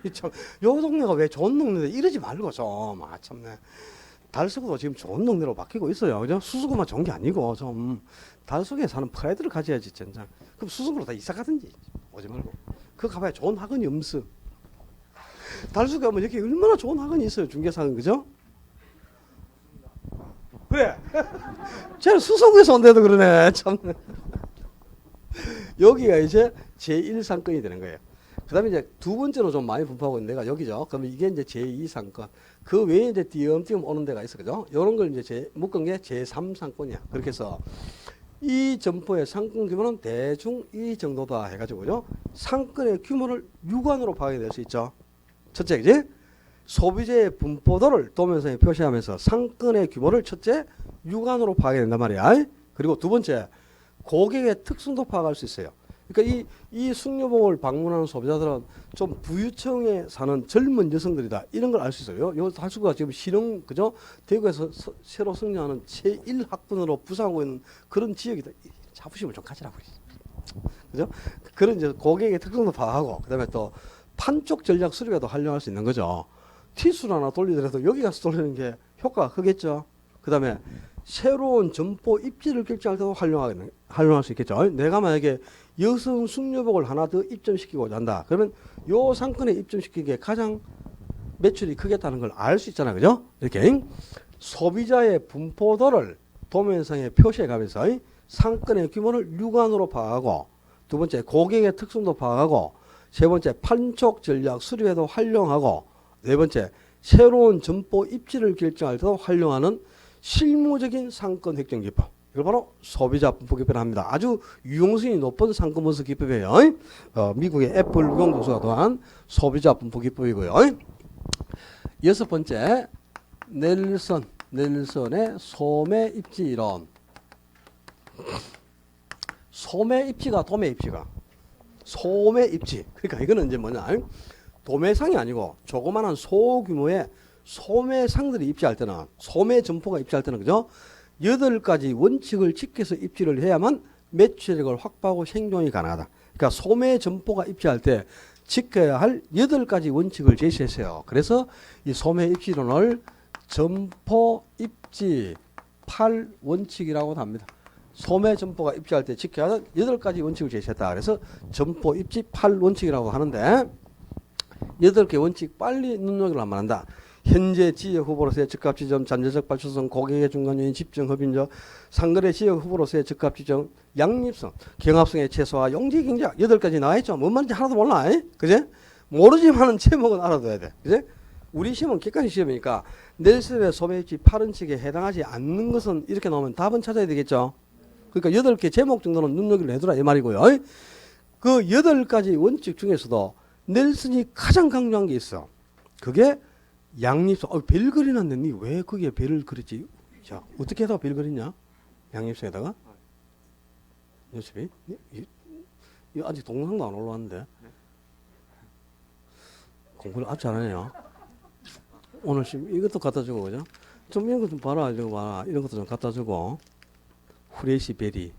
요 동네가 왜 좋은 동네인데 이러지 말고 좀. 참네. 달서구도 지금 좋은 동네로 바뀌고 있어요. 그죠? 수서구만 좋은 게 아니고 좀 달서구에 사는 프라이드를 가져야지 진짜. 그럼 수서구로 다 이사 가든지 오지 말고. 그거 가봐야 좋은 학원이 없어. 달서구에 가면 여기 얼마나 좋은 학원이 있어요. 중개사는. 그죠? 그래. 쟤는 수서구에서 온데도 그러네. 참. 여기가 이제 제1상권이 되는 거예요. 그 다음에 이제 두 번째로 좀 많이 분포하고 있는 데가 여기죠. 그러면 이게 이제 제2상권. 그 외에 이제 띄엄띄엄 오는 데가 있어. 그죠? 요런 걸 이제 묶은 게 제3상권이야. 그렇게 해서 이 점포의 상권 규모는 대충 이 정도다 해가지고요. 상권의 규모를 육안으로 파악될 수 있죠. 첫째, 그지? 소비재의 분포도를 도면상에 표시하면서 상권의 규모를 첫째 육안으로 파악해야 된단 말이야. 그리고 두 번째, 고객의 특성도 파악할 수 있어요. 그러니까 이 숙녀복을 방문하는 소비자들은 좀 부유층에 사는 젊은 여성들이다. 이런 걸 알 수 있어요. 요 달서구가 지금 실흥, 그죠? 대구에서 새로 성장하는 제1학군으로 부상하고 있는 그런 지역이다. 자부심을 좀 가지라고. 그죠? 그런 이제 고객의 특성도 파악하고, 그 다음에 또 판촉 전략 수립에도 활용할 수 있는 거죠. 티수를 하나 돌리더라도 여기 가서 돌리는 게 효과가 크겠죠. 그 다음에 새로운 점포 입지를 결정할 때도 활용할 수 있겠죠. 내가 만약에 여성 숙녀복을 하나 더 입점시키고자 한다. 그러면 요 상권에 입점시키기에 가장 매출이 크겠다는 걸 알 수 있잖아. 그죠? 이렇게 소비자의 분포도를 도면상에 표시해 가면서 상권의 규모를 육안으로 파악하고, 두 번째 고객의 특성도 파악하고, 세 번째 판촉 전략 수립에도 활용하고, 네 번째 새로운 점포 입지를 결정할 때도 활용하는 실무적인 상권 획정 기법. 이걸 바로 소비자 분포 기법이라 합니다. 아주 유용성이 높은 상권 분석 기법이에요. 미국의 애플 우경도수가 더한 소비자 분포 기법이고요. 여섯 번째, 넬슨의 소매 입지 이론. 소매 입지가 도매 입지가. 소매 입지. 그러니까 이거는 이제 뭐냐? 도매상이 아니고 조그마한 소규모의 소매상들이 입지할 때는, 소매 점포가 입지할 때는, 그죠? 8가지 원칙을 지켜서 입지를 해야만 매출액을 확보하고 생존이 가능하다. 그러니까 소매 점포가 입지할 때 지켜야 할 8가지 원칙을 제시했어요. 그래서 이 소매 입지론을 점포 입지 8원칙이라고 합니다. 소매 점포가 입지할 때 지켜야 할 8가지 원칙을 제시했다. 그래서 점포 입지 8원칙이라고 하는데, 8개 원칙 빨리 눈여겨를 하면 한다. 현재 지역 후보로서의 적합 지점, 잠재적 발주성, 고객의 중간 요인, 집중 협인적, 상거래 지역 후보로서의 적합 지점, 양립성, 경합성의 최소화, 용지 경제학 8가지 나와있죠. 뭔 말인지 하나도 몰라. 그제? 모르지만은 제목은 알아둬야 돼. 그제? 우리 시험은 객관식 시험이니까 넬슨의 소매입지 8원칙에 해당하지 않는 것은 이렇게 나오면 답은 찾아야 되겠죠. 그러니까 8개 제목 정도는 눈여기를 해두라 이 말이고요. 그 8가지 원칙 중에서도 넬슨이 가장 강조한 게 있어. 그게 양립성. 별 그리는데 니 왜 거기에 별을 그렸지? 자, 어떻게 해서 별 그렸냐? 양립성에다가? 요셉이? 이거 아직 동영상도 안 올라왔는데. 공부를 아주 잘하네요. 오늘 이것도 갖다 주고, 그죠? 좀 이런 거 좀 봐라, 이거 봐라. 이런 것도 좀 갖다 주고. 후레쉬 베리.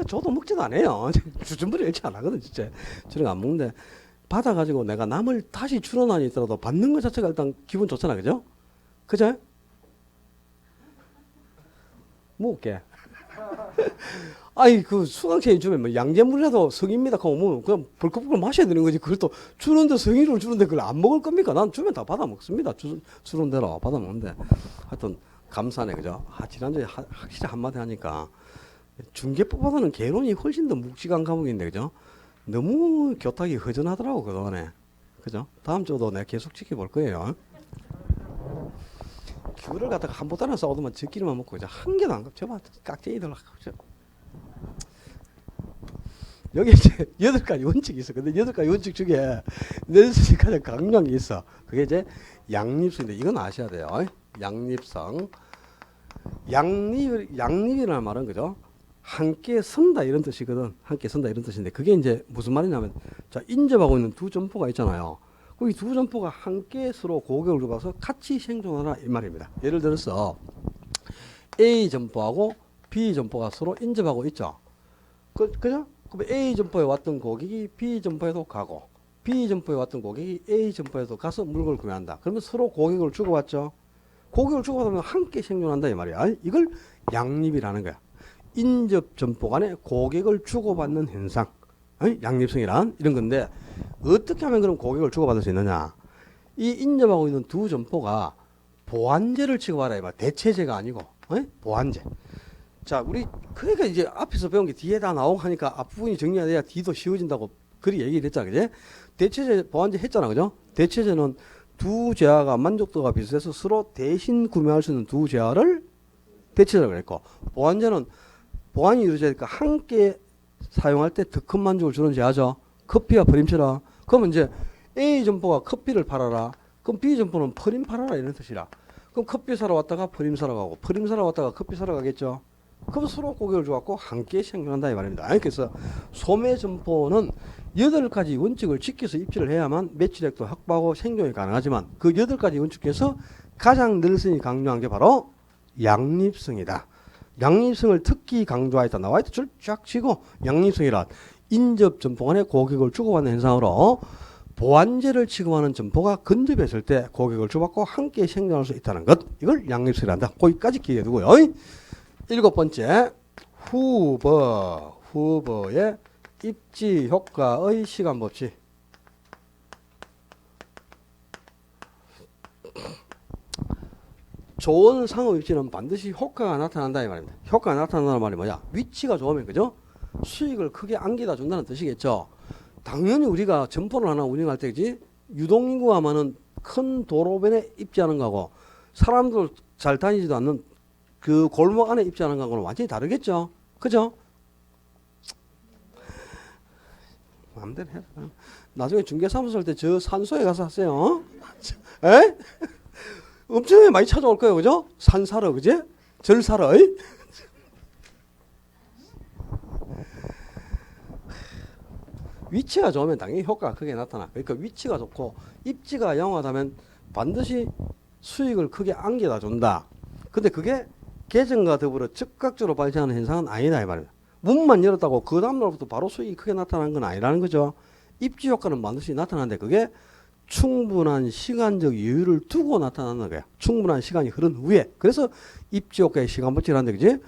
저도 먹지도 않아요. 주전부리 일치 안 하거든, 진짜. 저런 거 안 먹는데. 받아가지고 내가 남을 다시 출원하니 있더라도 받는 것 자체가 일단 기분 좋잖아, 그죠? 그죠? 먹을게. 아이, 그 수강생이 주면 뭐 양재물이라도 성입니다. 그럼 그냥 벌컥벌컥 마셔야 되는 거지. 그걸 또 주는데 성의를 주는데 그걸 안 먹을 겁니까? 난 주면 다 받아 먹습니다. 주는 대로 받아 먹는데. 하여튼, 감사네, 그죠? 지난주에 확실히 한마디 하니까. 중개법보다는 개론이 훨씬 더 묵직한 과목인데, 그죠? 너무 교탁이 허전하더라고, 그동안에. 그죠? 다음 주도 내가 계속 지켜볼 거예요. 귤을 갖다가 한 보따리나 싸우더만 저끼리만 먹고, 그죠? 한 개도 안 갚죠. 깍쟁이들. 그죠? 여기 이제 8가지 원칙이 있어. 근데 8가지 원칙 중에 넬슨이 가장 강조한 게 있어. 그게 이제 양립성인데, 이건 아셔야 돼요. 양립성. 양립이라는 말은, 그죠? 함께 선다 이런 뜻이거든. 함께 선다 이런 뜻인데 그게 이제 무슨 말이냐면 자 인접하고 있는 두 점포가 있잖아요. 이 두 점포가 함께 서로 고격을 줘봐서 같이 생존하라 이 말입니다. 예를 들어서 A 점포하고 B 점포가 서로 인접하고 있죠. 그죠? 그럼 A 점포에 왔던 고객이 B 점포에도 가고 B 점포에 왔던 고객이 A 점포에도 가서 물건을 구매한다. 그러면 서로 고객을 주고받죠. 고객을 주고받으면 함께 생존한다 이 말이야. 이걸 양립이라는 거야. 인접 점포 간에 고객을 주고받는 현상, 양립성이란 이런 건데 어떻게 하면 그럼 고객을 주고받을 수 있느냐? 이 인접하고 있는 두 점포가 보완제를 취급하라 이 말. 대체제가 아니고 보완제. 자, 우리 그러니까 이제 앞에서 배운 게 뒤에 다 나오고 하니까 앞부분이 정리가 돼야 뒤도 쉬워진다고 그리 얘기를 했잖아, 그제? 대체제 보완제 했잖아, 그죠? 대체제는 두 재화가 만족도가 비슷해서 서로 대신 구매할 수 있는 두 재화를 대체제라고 그랬고 보완제는 보완이 이루어지니까 함께 사용할 때 더 큰 만족을 주는 제하죠. 커피와 프림처럼. 그러면 이제 A 점포가 커피를 팔아라. 그럼 B 점포는 프림 팔아라 이런 뜻이라. 그럼 커피 사러 왔다가 프림 사러 가고 프림 사러 왔다가 커피 사러 가겠죠. 그럼 서로 고객을 줘갖고 함께 생존한다 이 말입니다. 그래서 소매 점포는 8가지 원칙을 지켜서 입지를 해야만 매출액도 확보하고 생존이 가능하지만 그 8가지 원칙 중에서 가장 넬슨이 강조한 게 바로 양립성이다. 양립성을 특히 강조하였다. 나와있다. 줄 쫙 치고 양립성이란 인접 점포 간에 고객을 주고받는 현상으로 보완제를 취급하는 점포가 근접했을 때 고객을 주고받고 함께 생존할 수 있다는 것. 이걸 양립성이란다. 거기까지 기억해 두고요. 7번째 후보의 입지 효과의 시간 법칙. 좋은 상호 입지는 반드시 효과가 나타난다 이 말입니다. 효과가 나타난다는 말이 뭐야? 위치가 좋으면 그죠? 수익을 크게 안겨다 준다는 뜻이겠죠. 당연히 우리가 점포를 하나 운영할 때 그지? 유동인구가 많은 큰 도로변에 입지하는 거하고 사람들 잘 다니지도 않는 그 골목 안에 입지하는 거하고는 완전히 다르겠죠. 그죠? 마음대로 해라. 나중에 중개사무소 할 때 저 산소에 가서 하세요. 에? 엄청 많이 찾아올 거예요, 그죠? 산 사러, 그지? 절 사러. 위치가 좋으면 당연히 효과가 크게 나타나. 그러니까 위치가 좋고 입지가 양호하다면 반드시 수익을 크게 안겨다 준다. 근데 그게 개정과 더불어 즉각적으로 발생하는 현상은 아니다 이 말입니다. 문만 열었다고 그 다음날부터 바로 수익이 크게 나타나는 건 아니라는 거죠. 입지 효과는 반드시 나타나는데 그게 충분한 시간적 여유를 두고 나타나는 거야. 충분한 시간이 흐른 후에. 그래서 입지 효과의 시간 법칙이라는데 그지?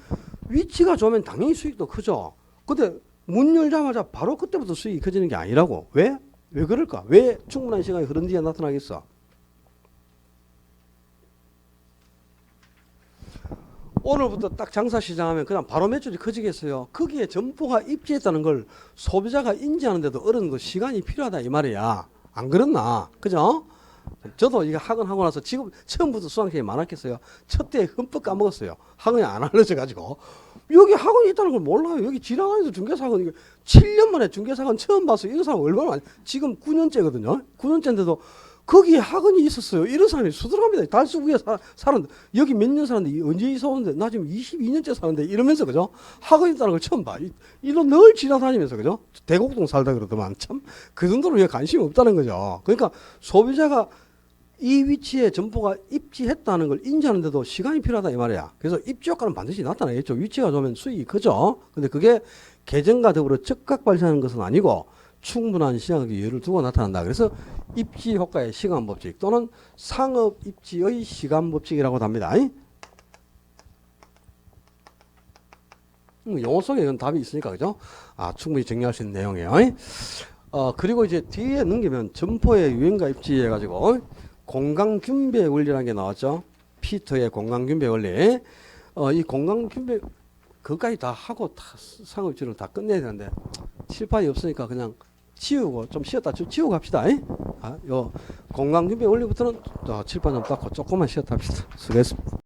위치가 좋으면 당연히 수익도 크죠. 근데 문 열자마자 바로 그때부터 수익이 커지는 게 아니라고. 왜? 왜 그럴까? 왜 충분한 시간이 흐른 뒤에 나타나겠어? 오늘부터 딱 장사 시작하면 그냥 바로 매출이 커지겠어요. 거기에 점포가 입지했다는 걸 소비자가 인지하는데도 어느 정도 시간이 필요하다 이 말이야. 안 그렇나? 그죠? 저도 이거 학원 하고 나서 지금 처음부터 수강생이 많았겠어요. 첫 때에 흠뻑 까먹었어요. 학원이 안 알려져 가지고 여기 학원이 있다는 걸 몰라요. 여기 지나가면서 중개사학원 이게 7년 만에 중개사학원 처음 봤어요. 이런 사람 얼마나 많이 지금 9년째거든요. 9년째인데도 거기에 학원이 있었어요. 이런 사람이 수두룩합니다. 달수구에 사는데 여기 몇 년 사는데 언제 이사 오는데 나 지금 22년째 사는데 이러면서 그죠? 학원이 있다는 걸 처음 봐. 이런 늘 지나다니면서 그죠? 대곡동 살다 그러더만 참 그 정도로 왜 관심이 없다는 거죠. 그러니까 소비자가 이 위치에 점포가 입지했다는 걸 인지하는데도 시간이 필요하다 이 말이야. 그래서 입지 효과는 반드시 나타나겠죠. 위치가 좋으면 수익이 크죠. 근데 그게 개정과 더불어 즉각 발생하는 것은 아니고 충분한 시장의 여유를 두고 나타난다. 그래서 입지 효과의 시간 법칙 또는 상업 입지의 시간 법칙이라고도 합니다. 용어 속에 이건 답이 있으니까 그죠? 충분히 정리할 수 있는 내용이에요. 그리고 이제 뒤에 넘기면 점포의 유행과 입지 해가지고 공간균배 원리라는 게 나왔죠. 피터의 공간균배 원리. 이 공간균배 그까지 다 하고 다 상업지를 다 끝내야 되는데 칠판이 없으니까 그냥 치우고 좀 쉬었다 치우고 갑시다. 요 공간균배 원리부터는 칠판 좀 닦고 조금만 쉬었다 합시다. 수고했습니다.